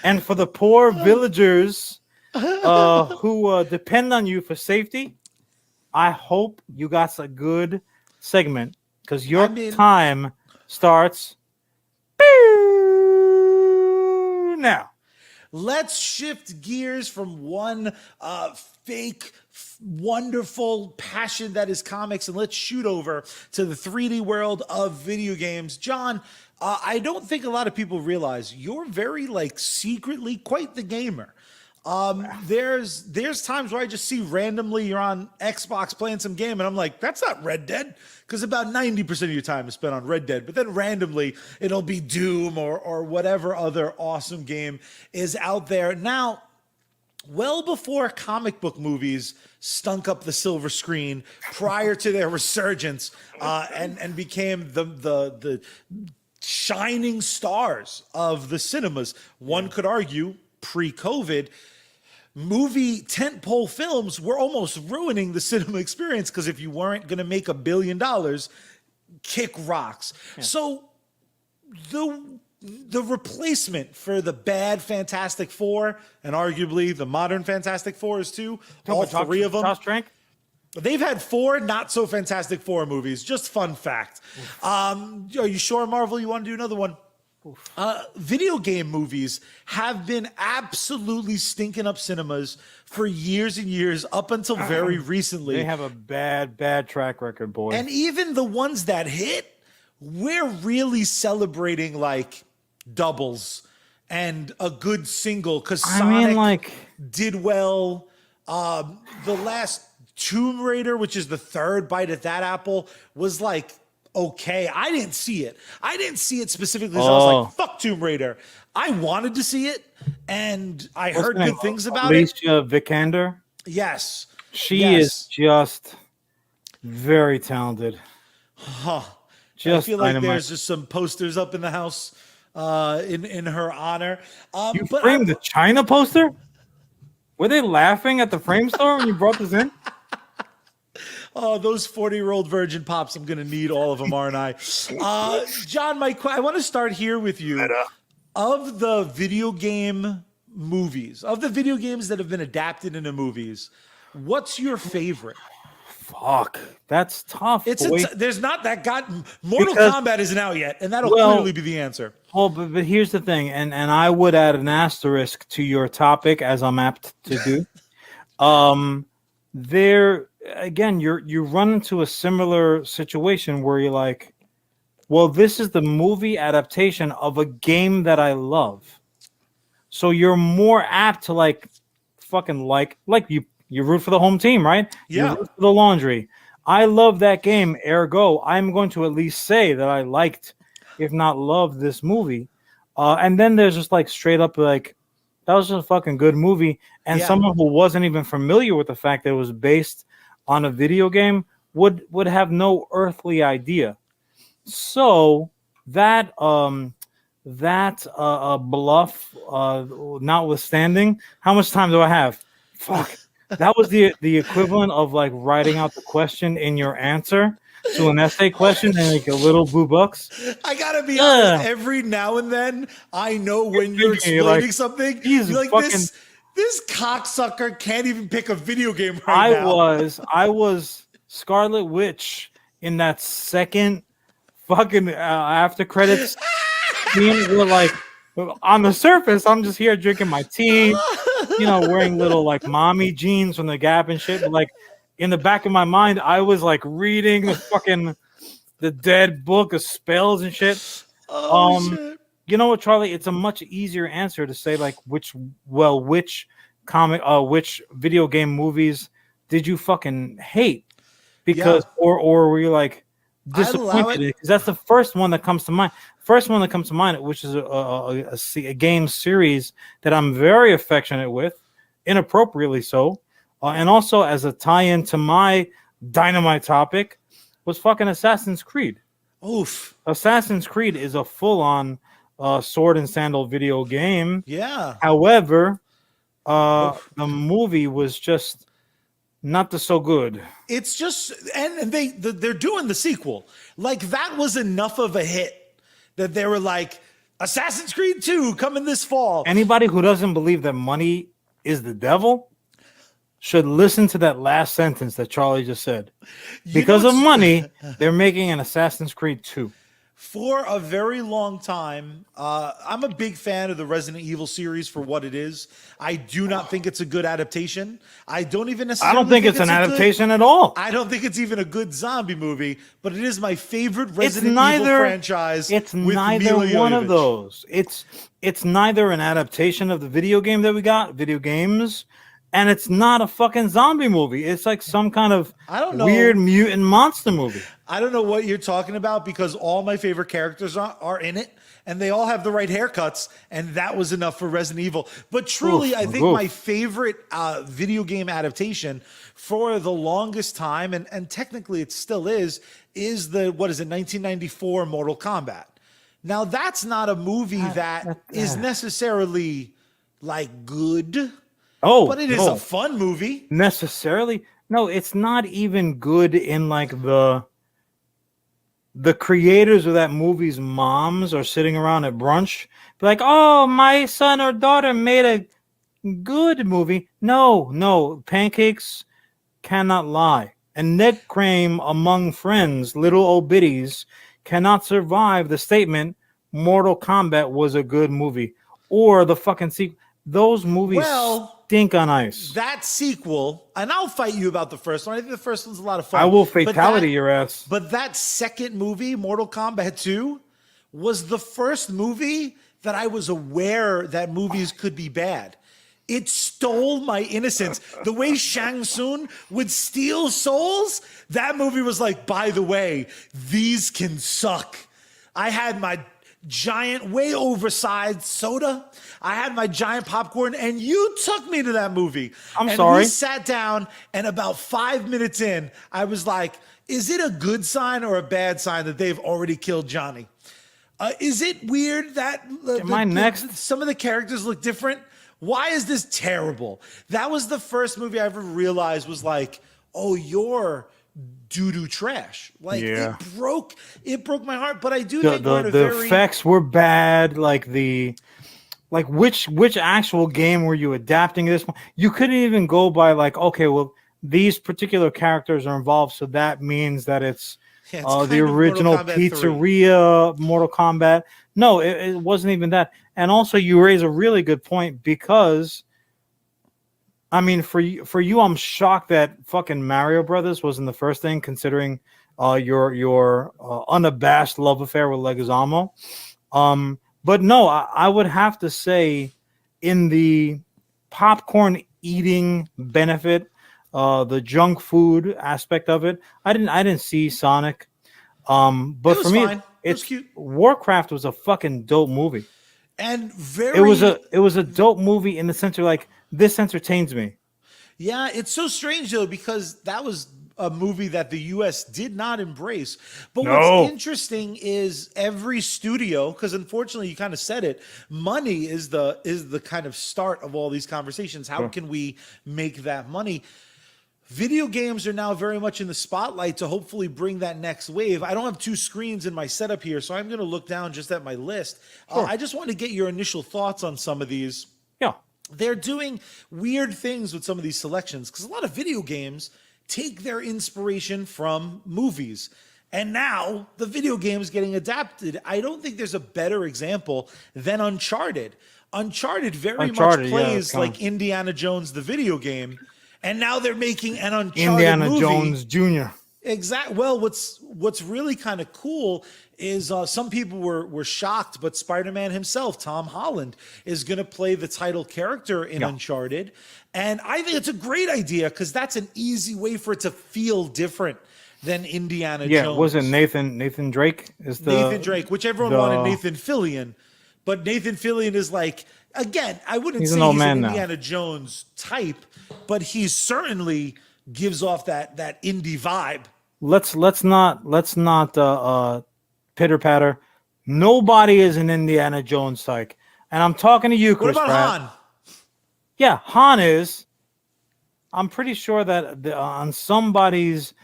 and for the poor villagers who depend on you for safety, I hope you got a good segment because your time starts now. Let's shift gears from one fake, wonderful passion that is comics, and let's shoot over to the 3D world of video games. John, I don't think a lot of people realize you're very secretly quite the gamer. There's times where I just see randomly you're on Xbox playing some game, and I'm like, that's not Red Dead, because about 90% of your time is spent on Red Dead. But then randomly it'll be Doom or whatever other awesome game is out there. Now, well before comic book movies stunk up the silver screen, prior to their resurgence, and became the shining stars of the cinemas, one could argue pre-COVID, movie tentpole films were almost ruining the cinema experience, because if you weren't going to make $1 billion, kick rocks. Yeah. So the replacement for the bad Fantastic Four, and arguably the modern Fantastic Fours too, all three of them. Josh Trank? They've had 4 not so Fantastic Four movies. Just fun fact. Are you sure, Marvel, you want to do another one? Video game movies have been absolutely stinking up cinemas for years and years, up until very recently. They have a bad track record, boy. And even the ones that hit, we're really celebrating doubles and a good single, because Sonic did well. The last Tomb Raider, which is the third bite at that apple, was okay. I didn't see it. I didn't see it specifically. So I was like, fuck Tomb Raider. I wanted to see it, and I heard good things about it. Alicia Vikander? Yes. She is just very talented. Huh. I feel like there's just some posters up in the house in her honor. You framed the China poster? Were they laughing at the frame store when you brought this in? Oh, those 40-year-old virgin pops, I'm going to need all of them, aren't I? John, I want to start here with you. Of the video game movies, of the video games that have been adapted into movies, what's your favorite? Fuck, that's tough. There's not that Mortal Kombat isn't out yet, and that'll clearly be the answer. Well, but here's the thing, and I would add an asterisk to your topic, as I'm apt to do. There again, you run into a similar situation where you're like, well, this is the movie adaptation of a game that I love, so you're more apt to you root for the home team, right? Yeah. You root for the laundry. I love that game, ergo, I'm going to at least say that I liked, if not loved, this movie. And then there's just straight up that was just a fucking good movie. And someone who wasn't even familiar with the fact that it was based on a video game would have no earthly idea. So that bluff notwithstanding, how much time do I have? Fuck. That was the equivalent of writing out the question in your answer to an essay question and a little blue books. I gotta be honest, every now and then I know when you're explaining something. You're this cocksucker can't even pick a video game now. I was Scarlet Witch in that second fucking after credits scene. We're on the surface, I'm just here drinking my tea, wearing little mommy jeans from the Gap and shit. But in the back of my mind, I was reading the dead book of spells and shit. Shit. You know what, Charlie? It's a much easier answer to say which comic, which video game movies did you fucking hate? Because or were you disappointed? Because that's the first one that comes to mind. Which is a game series that I'm very affectionate with, inappropriately so, and also as a tie-in to my Dynamite topic, was fucking Assassin's Creed. Oof. Assassin's Creed is a full-on sword and sandal video game. Yeah. However, the movie was just not so good. It's just, and they're doing the sequel. That was enough of a hit that they were Assassin's Creed 2 coming this fall. Anybody who doesn't believe that money is the devil should listen to that last sentence that Charlie just said. You Because know of money, they're making an Assassin's Creed 2. For a very long time, I'm a big fan of the Resident Evil series for what it is. I do not think it's a good adaptation. I don't even necessarily. I don't think it's an adaptation at all. I don't think it's even a good zombie movie, but it is my favorite Resident Evil franchise. It's with neither Mila one of Jovovich. those. It's neither an adaptation of the video game that we got, video games, and it's not a fucking zombie movie. It's like some kind of weird mutant monster movie. I don't know what you're talking about because all my favorite characters are in it and they all have the right haircuts, and that was enough for Resident Evil. But truly, I think my favorite video game adaptation for the longest time, and technically it still is the, 1994 Mortal Kombat. Now, that's not a movie that is necessarily like good. But it is a fun movie. Necessarily? No, it's not even good in like the creators of that movie's moms are sitting around at brunch, be like, oh, my son or daughter made a good movie. No, pancakes cannot lie. And neck cream among friends, little old biddies, cannot survive the statement Mortal Kombat was a good movie. Or the fucking sequel. Those movies stink on ice. That sequel, and I'll fight you about the first one. I think the first one's a lot of fun. I will fatality your ass. But that second movie, Mortal Kombat 2, was the first movie that I was aware that movies could be bad. It stole my innocence. The way Shang Tsung would steal souls, that movie was like, by the way, these can suck. I had my giant, way oversized soda. I had my giant popcorn, and you took me to that movie. I'm sorry. We sat down, and about 5 minutes in, I was like, is it a good sign or a bad sign that they've already killed Johnny? Is it weird that some of the characters look different? Why is this terrible? That was the first movie I ever realized was like, oh, you're doo-doo trash. Like it broke my heart. But I do think the effects were bad. Like which actual game were you adapting this one? You couldn't even go by like, okay, well, these particular characters are involved, so that means that it's the original pizzeria 3. Mortal Kombat. No, it wasn't even that. And also, you raise a really good point because, I mean, for you, I'm shocked that fucking Mario Brothers wasn't the first thing, considering your unabashed love affair with Leguizamo. But no, I would have to say, in the popcorn eating benefit, the junk food aspect of it, I didn't see Sonic. But for me, it's cute. Warcraft was a fucking dope movie, and it was a dope movie in the sense of like, this entertains me. Yeah, it's so strange though, because that was a movie that the US did not embrace. But what's interesting is every studio, because unfortunately you kind of said it, money is the kind of start of all these conversations. How can we make that money? Video games are now very much in the spotlight to hopefully bring that next wave. I don't have two screens in my setup here, so I'm going to look down just at my list. I just want to get your initial thoughts on some of these. Yeah. They're doing weird things with some of these selections because a lot of video games take their inspiration from movies. And now the video game is getting adapted. I don't think there's a better example than Uncharted. Uncharted very much plays like Indiana Jones, the video game. And now they're making an Uncharted Indiana movie. Jones Jr. Exactly. Well, what's really kind of cool is some people were shocked, but Spider-Man himself, Tom Holland, is going to play the title character in Uncharted. And I think it's a great idea because that's an easy way for it to feel different than Indiana Jones. Yeah, was it Nathan Drake? Nathan Drake, which everyone wanted Nathan Fillion. But Nathan Fillion is like, again, I wouldn't say he's an Indiana Jones type, but he certainly gives off that indie vibe. Let's not pitter patter. Nobody is an Indiana Jones type, and I'm talking to you, Chris. What about Han? Yeah, Han is. I'm pretty sure that on somebody's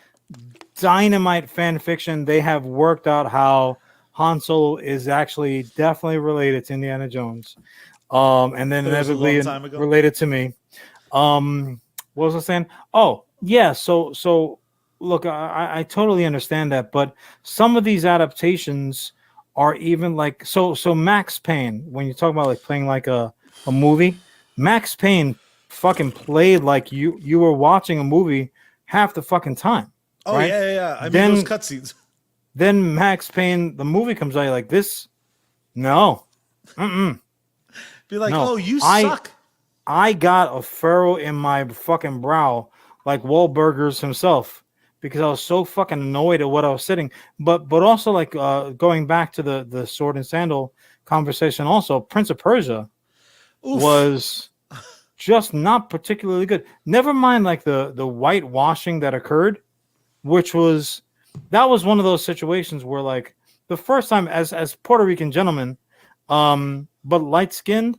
Dynamite fan fiction, they have worked out how Han Solo is actually definitely related to Indiana Jones, and then inevitably related to me. What was I saying? Oh, yeah. So look, I totally understand that, but some of these adaptations are even like so Max Payne, when you talk about like playing like a movie, Max Payne fucking played like you were watching a movie half the fucking time. Oh Right? yeah. I mean those Then cutscenes. then Max Payne, the movie comes out, you're like this. No. Mm-mm. Be like, No. oh, you I suck. I got a furrow in my fucking brow like Wahlburgers himself because I was so fucking annoyed at what I was sitting. But also like going back to the Sword and Sandal conversation, also Prince of Persia Oof. was just not particularly good. Never mind like the whitewashing that occurred, which was that was one of those situations where like the first time as Puerto Rican gentlemen, but light skinned,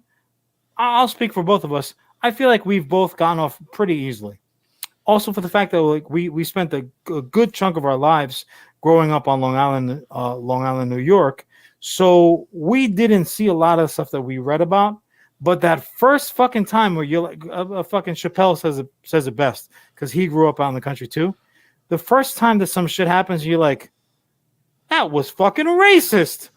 I'll speak for both of us. I feel like we've both gotten off pretty easily. Also, for the fact that like we spent a good chunk of our lives growing up on Long Island, New York, so we didn't see a lot of stuff that we read about. But that first fucking time where you're like, fucking Chappelle says it best because he grew up out in the country too. The first time that some shit happens, you're like, that was fucking racist.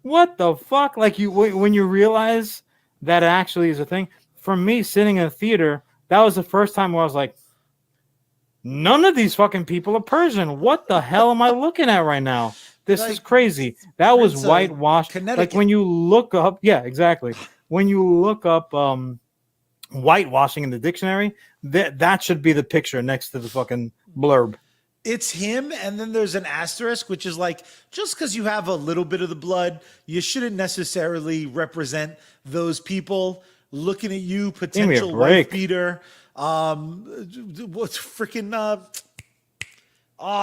What the fuck? Like when you realize that actually is a thing. For me, sitting in a theater, that was the first time where I was like, none of these fucking people are Persian. What the hell am I looking at right now? This Like, is crazy. That was Prince of whitewashed. Connecticut. Like when you look up, yeah, exactly. When you look up whitewashing in the dictionary, that should be the picture next to the fucking blurb. It's him, and then there's an asterisk, which is like, just because you have a little bit of the blood, you shouldn't necessarily represent those people. Looking at you, potential wife break. beater. What's freaking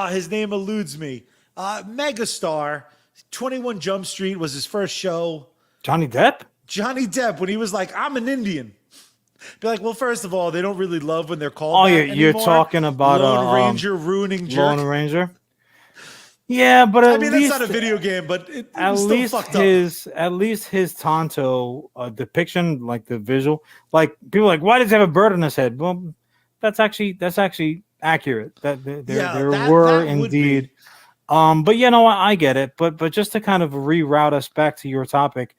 his name eludes me. Megastar, 21 Jump Street was his first show. Johnny Depp? Johnny Depp, when he was like, I'm an Indian. Be like, well, first of all, they don't really love when they're called. Oh, that you're anymore. talking about Lone Ranger ruining jerk. Lone Ranger. Yeah, but I mean, that's not a video game, but it was still fucked up. At least his Tonto depiction, like the visual, like people are like, why does he have a bird on his head? Well, that's actually accurate. That there were indeed. But you know, I get it. But just to kind of reroute us back to your topic,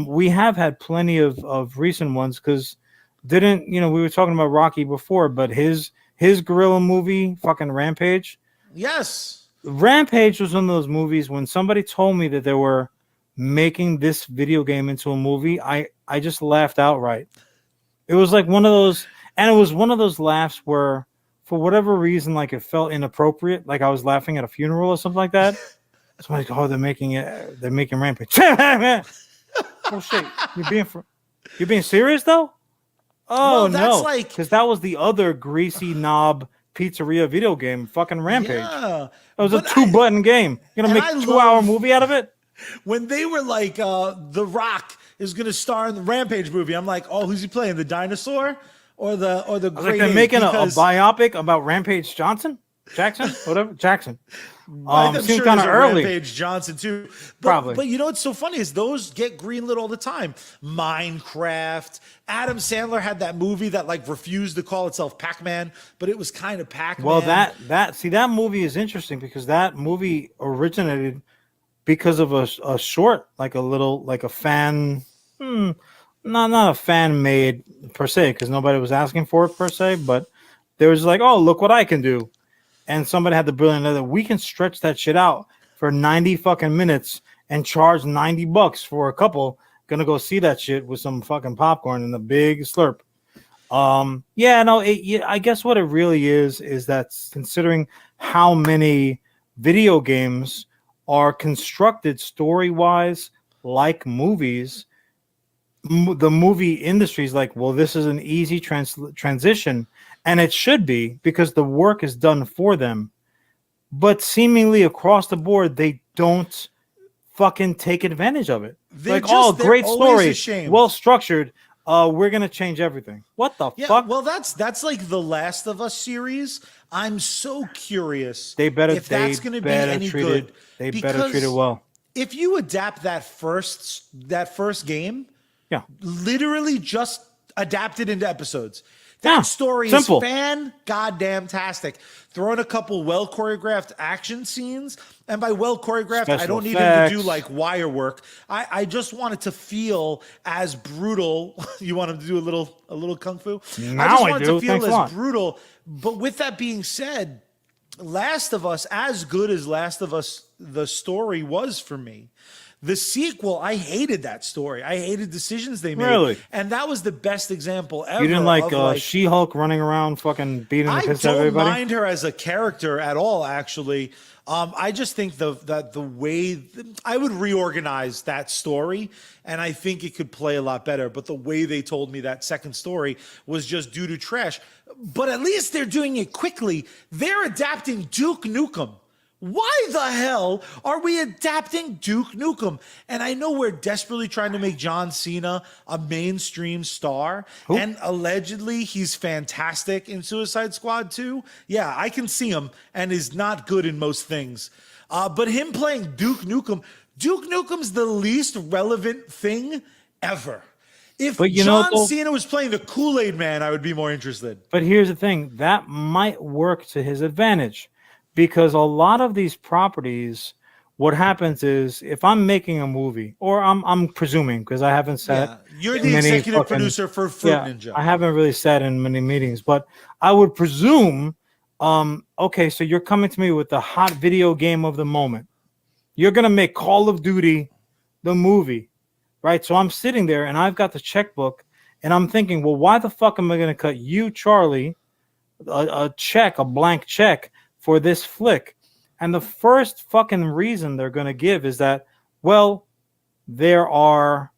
we have had plenty of recent ones because we were talking about Rocky before, but his gorilla movie, fucking Rampage. Yes. Rampage was one of those movies when somebody told me that they were making this video game into a movie, I just laughed outright. It was like one of those, and it was one of those laughs where, for whatever reason, like it felt inappropriate, like I was laughing at a funeral or something like that. Somebody's like, oh, they're making Rampage. Oh shit, you're being serious though? Oh well, that's no, because that was the other greasy knob pizzeria video game, fucking Rampage. Yeah. It was a 2-button game. You're gonna make a 2-hour movie out of it? When they were like, The Rock is gonna star in the Rampage movie, I'm like, oh, who's he playing? The dinosaur or the great like they're making a biopic about Rampage Jackson, whatever Jackson. I'm seems sure kind of early. Rampage Johnson too, Probably. But you know what's so funny is those get greenlit all the time. Minecraft. Adam Sandler had that movie that like refused to call itself Pac-Man, but it was kind of Pac-Man. Well, that movie is interesting because that movie originated because of a short, like a fan, not a fan made per se, because nobody was asking for it per se, but there was like, oh, look what I can do. And somebody had the brilliant idea that we can stretch that shit out for 90 fucking minutes and charge $90 for a couple gonna go see that shit with some fucking popcorn and a big slurp. I guess what it really is that considering how many video games are constructed story-wise like movies, the movie industry is like, well, this is an easy transition. And it should be because the work is done for them. But seemingly across the board, they don't fucking take advantage of it. They're great story, well structured. We're going to change everything. What the fuck? Well, that's like the Last of Us series. I'm so curious if that's going to be any good. They better treat it well. If you adapt that first game, yeah, literally just adapt it into episodes. That Yeah, story simple. is fan-goddamn-tastic. Throw in a couple well-choreographed action scenes. And by well-choreographed, I Special don't need him to do effects. like wire work. I just want it to feel as brutal. You want him to do a little kung fu? I Now just I want it do. to feel Thanks a as lot. brutal. But with that being said, Last of Us, as good as Last of Us, the story was for me. The sequel, I hated that story. I hated decisions they made. Really? And that was the best example ever. You didn't like, of She-Hulk running around fucking beating the I piss out of don't everybody? mind her as a character at all, actually. I just think that the way I would reorganize that story, and I think it could play a lot better. But the way they told me that second story was just due to trash. But at least they're doing it quickly. They're adapting Duke Nukem. Why the hell are we adapting Duke Nukem? And I know we're desperately trying to make John Cena a mainstream star. Who? And allegedly he's fantastic in Suicide Squad 2. Yeah, I can see him and is not good in most things. But him playing Duke Nukem's the least relevant thing ever. If John Cena was playing the Kool-Aid Man, I would be more interested. But here's the thing. That might work to his advantage. Because a lot of these properties, what happens is if I'm making a movie, or I'm presuming because I haven't sat. You're the executive producer for Fruit Ninja. I haven't really sat in many meetings, but I would presume, okay, so you're coming to me with the hot video game of the moment. You're gonna make Call of Duty the movie, right? So I'm sitting there and I've got the checkbook, and I'm thinking, well, why the fuck am I gonna cut you, Charlie, a blank check for this flick? And the first fucking reason they're going to give is that, well, there are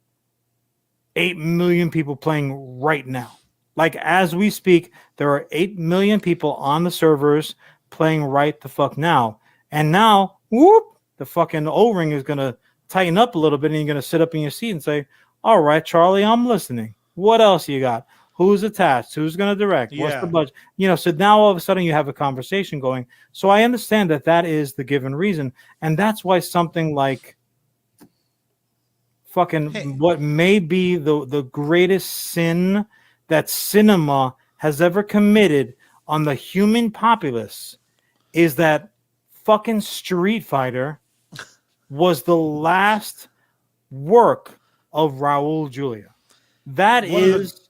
8 million people playing right now. Like, as we speak, there are 8 million people on the servers playing right the fuck now. And now, whoop, the fucking O-ring is going to tighten up a little bit, and you're going to sit up in your seat and say, all right, Charlie, I'm listening. What else you got? Who's attached? Who's going to direct? What's the budget? So now all of a sudden you have a conversation going. So I understand that is the given reason. And that's why something like fucking what may be the greatest sin that cinema has ever committed on the human populace is that fucking Street Fighter was the last work of Raul Julia. That is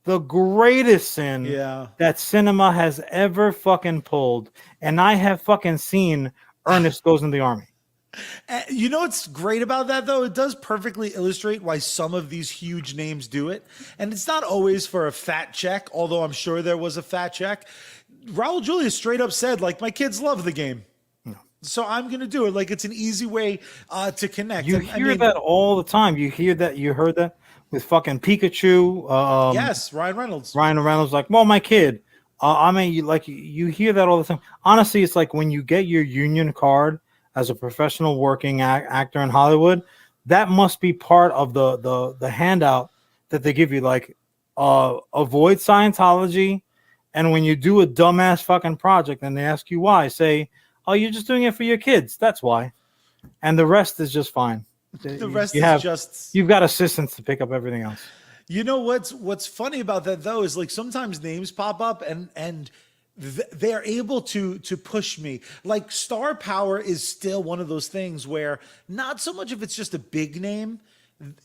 the greatest sin that cinema has ever fucking pulled. And I have fucking seen Ernest Goes in the Army. You know what's great about that, though? It does perfectly illustrate why some of these huge names do it. And it's not always for a fat check, although I'm sure there was a fat check. Raul Julia straight up said, like, my kids love the game. So I'm going to do it. Like, it's an easy way to connect. You hear that all the time. You heard that with fucking Pikachu. Yes, Ryan Reynolds. Ryan Reynolds, like, well, my kid. I mean, you hear that all the time. Honestly, it's like when you get your union card as a professional working actor in Hollywood, that must be part of the handout that they give you. Like, avoid Scientology, and when you do a dumbass fucking project and they ask you why, say, oh, you're just doing it for your kids. That's why. And the rest is just fine. The rest is just... You've got assistants to pick up everything else. You know what's funny about that, though, is like sometimes names pop up and they're able to push me. Like, star power is still one of those things where not so much if it's just a big name.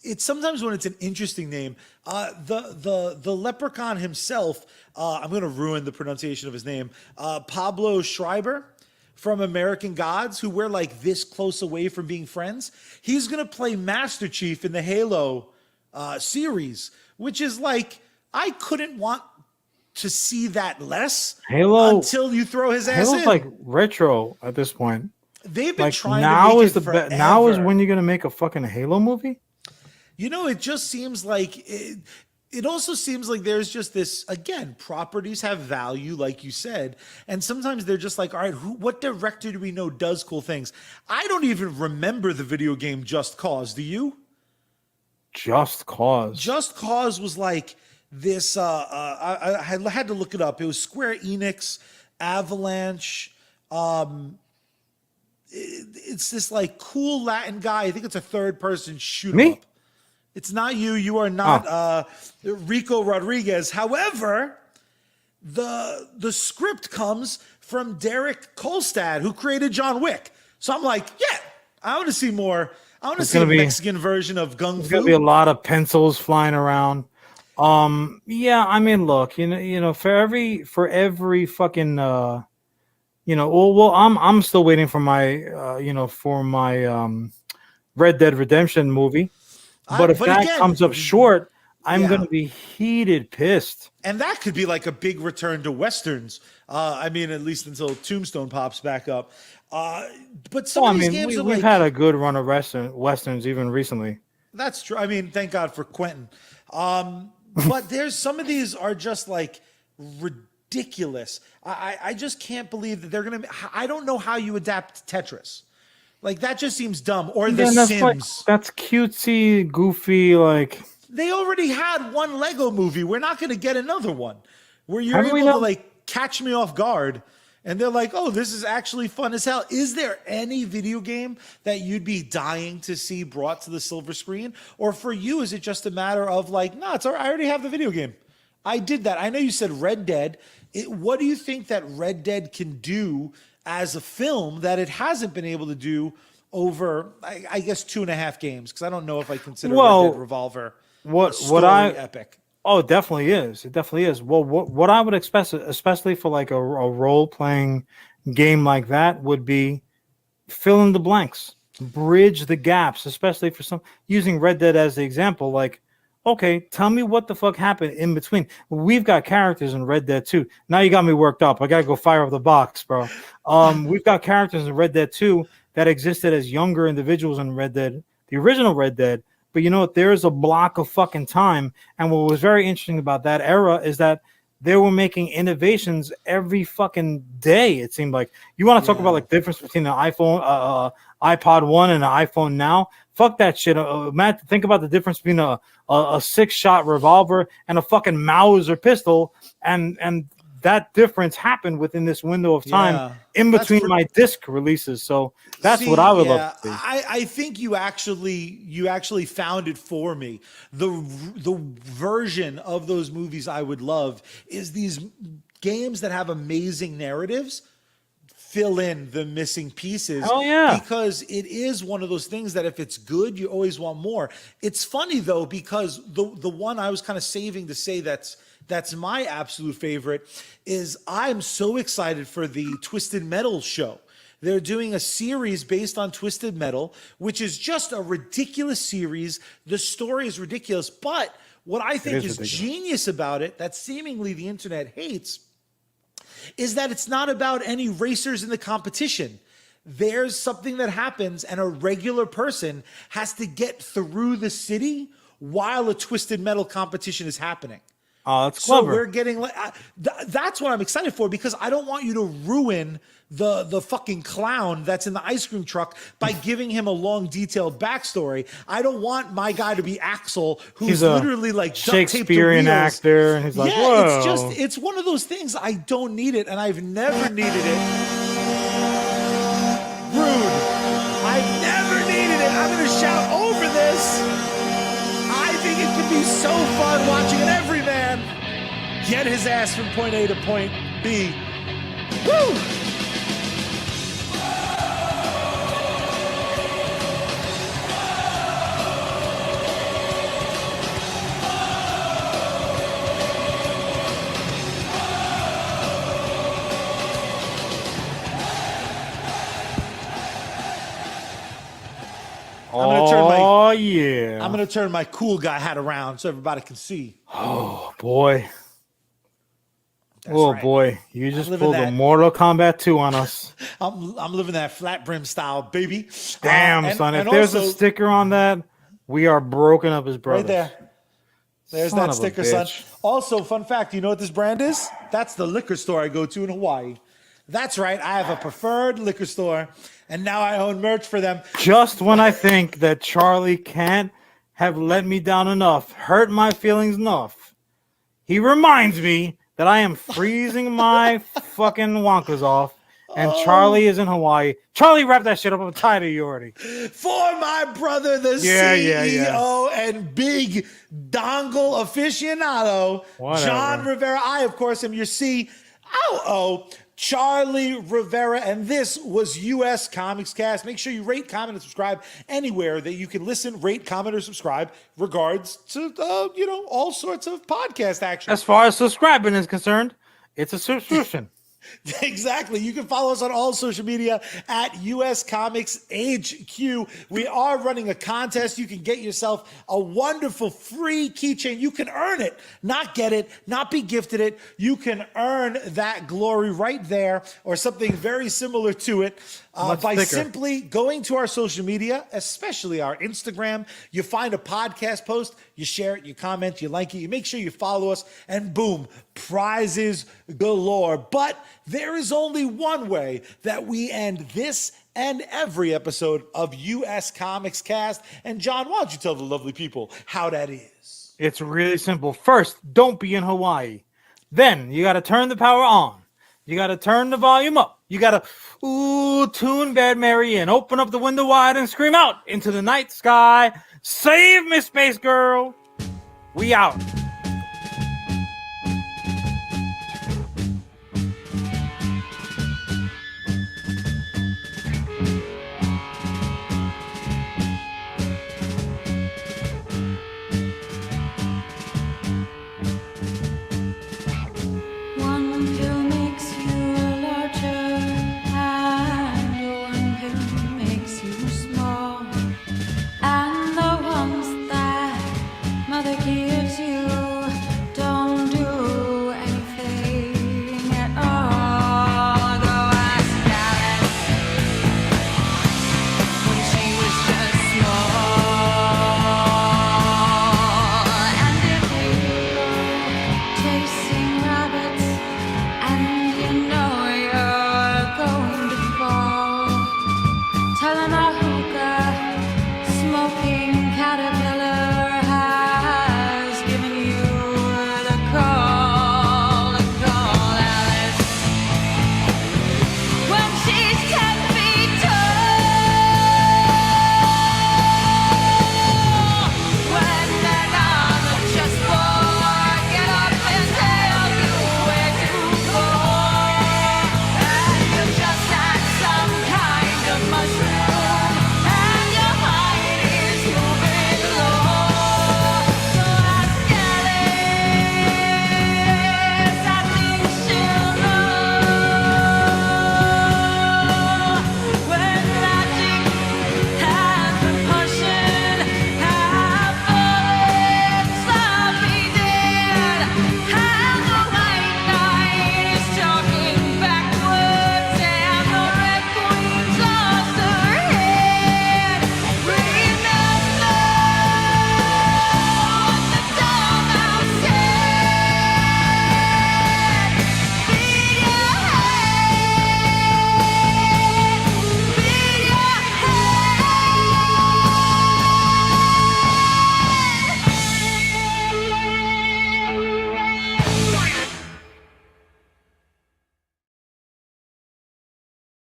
It's sometimes when it's an interesting name. The leprechaun himself, I'm going to ruin the pronunciation of his name, Pablo Schreiber from American Gods, who we're like this close away from being friends. He's going to play Master Chief in the Halo series, which is like, I couldn't want to see that less Halo until you throw his ass Halo's in. like retro at this point. They've been like trying now to make is it the forever. now is when you're gonna make a fucking Halo movie. You know, it just seems like it also seems like there's just this, again, properties have value, like you said, and sometimes they're just like, all right, what director do we know does cool things? I don't even remember the video game Just Cause. Do you? Just Cause. Just Cause was like this. I had to look it up. It was Square Enix, Avalanche. It's this like cool Latin guy. I think it's a third-person shoot 'em up. It's not you. You are not Rico Rodriguez. However, the script comes from Derek Kolstad, who created John Wick. So I'm like, yeah, I want to see more. I want to see a Mexican version of Gung Fu. There's gonna be a lot of pencils flying around. Yeah, I mean, look, for every fucking well, I'm still waiting for my Red Dead Redemption movie. But if that comes up short, I'm gonna be heated pissed. And that could be like a big return to Westerns. I mean, at least until Tombstone pops back up. But some of these games are we've had a good run of Westerns even recently. That's true. I mean, thank God for Quentin. But there's some of these are just like ridiculous. I just can't believe that they're going to. I don't know how you adapt Tetris. Like, that just seems dumb. Or The Sims. That's cutesy, goofy, like. They already had one Lego movie. We're not going to get another one where you're able to like catch me off guard. And they're like, oh, this is actually fun as hell. Is there any video game that you'd be dying to see brought to the silver screen? Or for you, is it just a matter of like, no, it's all right, I already have the video game. I did that. I know you said Red Dead. What do you think that Red Dead can do as a film that it hasn't been able to do over, I guess, 2.5 games? Because I don't know if I consider Red Dead Revolver epic. Oh, it definitely is. It definitely is. Well, what I would expect, especially for like a role-playing game like that, would be fill in the blanks, bridge the gaps, especially for some, using Red Dead as the example. Like, okay, tell me what the fuck happened in between. We've got characters in Red Dead 2. Now you got me worked up. I got to go fire up the box, bro. We've got characters in Red Dead 2 that existed as younger individuals in Red Dead, the original Red Dead. But you know what? There is a block of fucking time. And what was very interesting about that era is that they were making innovations every fucking day. It seemed like. You want to talk about like the difference between the iPhone, iPod 1 and the iPhone now? Fuck that shit. Matt, think about the difference between a 6-shot revolver and a fucking Mauser pistol. And that difference happened within this window of time in between my disc releases. So that's what I would love to see. I think you actually found it for me. The version of those movies I would love is these games that have amazing narratives fill in the missing pieces. Oh yeah. Because it is one of those things that if it's good, you always want more. It's funny though, because the one I was kind of saving to say that's my absolute favorite is I'm so excited for the Twisted Metal show. They're doing a series based on Twisted Metal, which is just a ridiculous series. The story is ridiculous, but what I think is genius about it, that seemingly the internet hates, is that it's not about any racers in the competition. There's something that happens and a regular person has to get through the city while a Twisted Metal competition is happening. Oh, that's clever. So we're getting like that's what I'm excited for, because I don't want you to ruin the fucking clown that's in the ice cream truck by giving him a long detailed backstory. I don't want my guy to be Axel, who's literally like Shakespearean actor, and he's like, whoa. It's one of those things. I don't need it, and I've never needed it. Rude. I've never needed it. I'm gonna shout over this. I think it could be so fun watching an everyman get his ass from point A to point B. Woo! I'm gonna turn my cool guy hat around so everybody can see. Oh boy. Boy, you just pulled a Mortal Kombat 2 on us. I'm living that flat brim style, baby. Damn, son. If there's a sticker on that, we are broken up as brothers. Right there. There's that sticker, son. Also, fun fact, you know what this brand is? That's the liquor store I go to in Hawaii. That's right. I have a preferred liquor store, and now I own merch for them. Just when I think that Charlie can't have let me down enough, hurt my feelings enough, he reminds me that I am freezing my fucking Wonkas off And Charlie is in Hawaii. Charlie, wrap that shit up. I'm tired of you already. For my brother, the CEO and big dongle aficionado, Whatever. John Rivera. I, of course, am your COO, Charlie Rivera, and this was US Comics Cast. Make sure you rate, comment, and subscribe anywhere that you can listen, rate, comment, or subscribe. Regards to all sorts of podcast action. As far as subscribing is concerned, it's a subscription. Exactly. You can follow us on all social media at US Comics HQ. We are running a contest. You can get yourself a wonderful free keychain. You can earn it, not get it, not be gifted it. You can earn that glory right there or something very similar to it by simply going to our social media, especially our Instagram. You find a podcast post, you share it, you comment, you like it, you make sure you follow us, and boom, prizes galore. But there is only one way that we end this and every episode of US Comics Cast. And John, why don't you tell the lovely people how that is? It's really simple. First, don't be in Hawaii. Then you got to turn the power on. You got to turn the volume up. You got to tune Bad Mary in. Open up the window wide and scream out into the night sky. Save me, space girl. We out.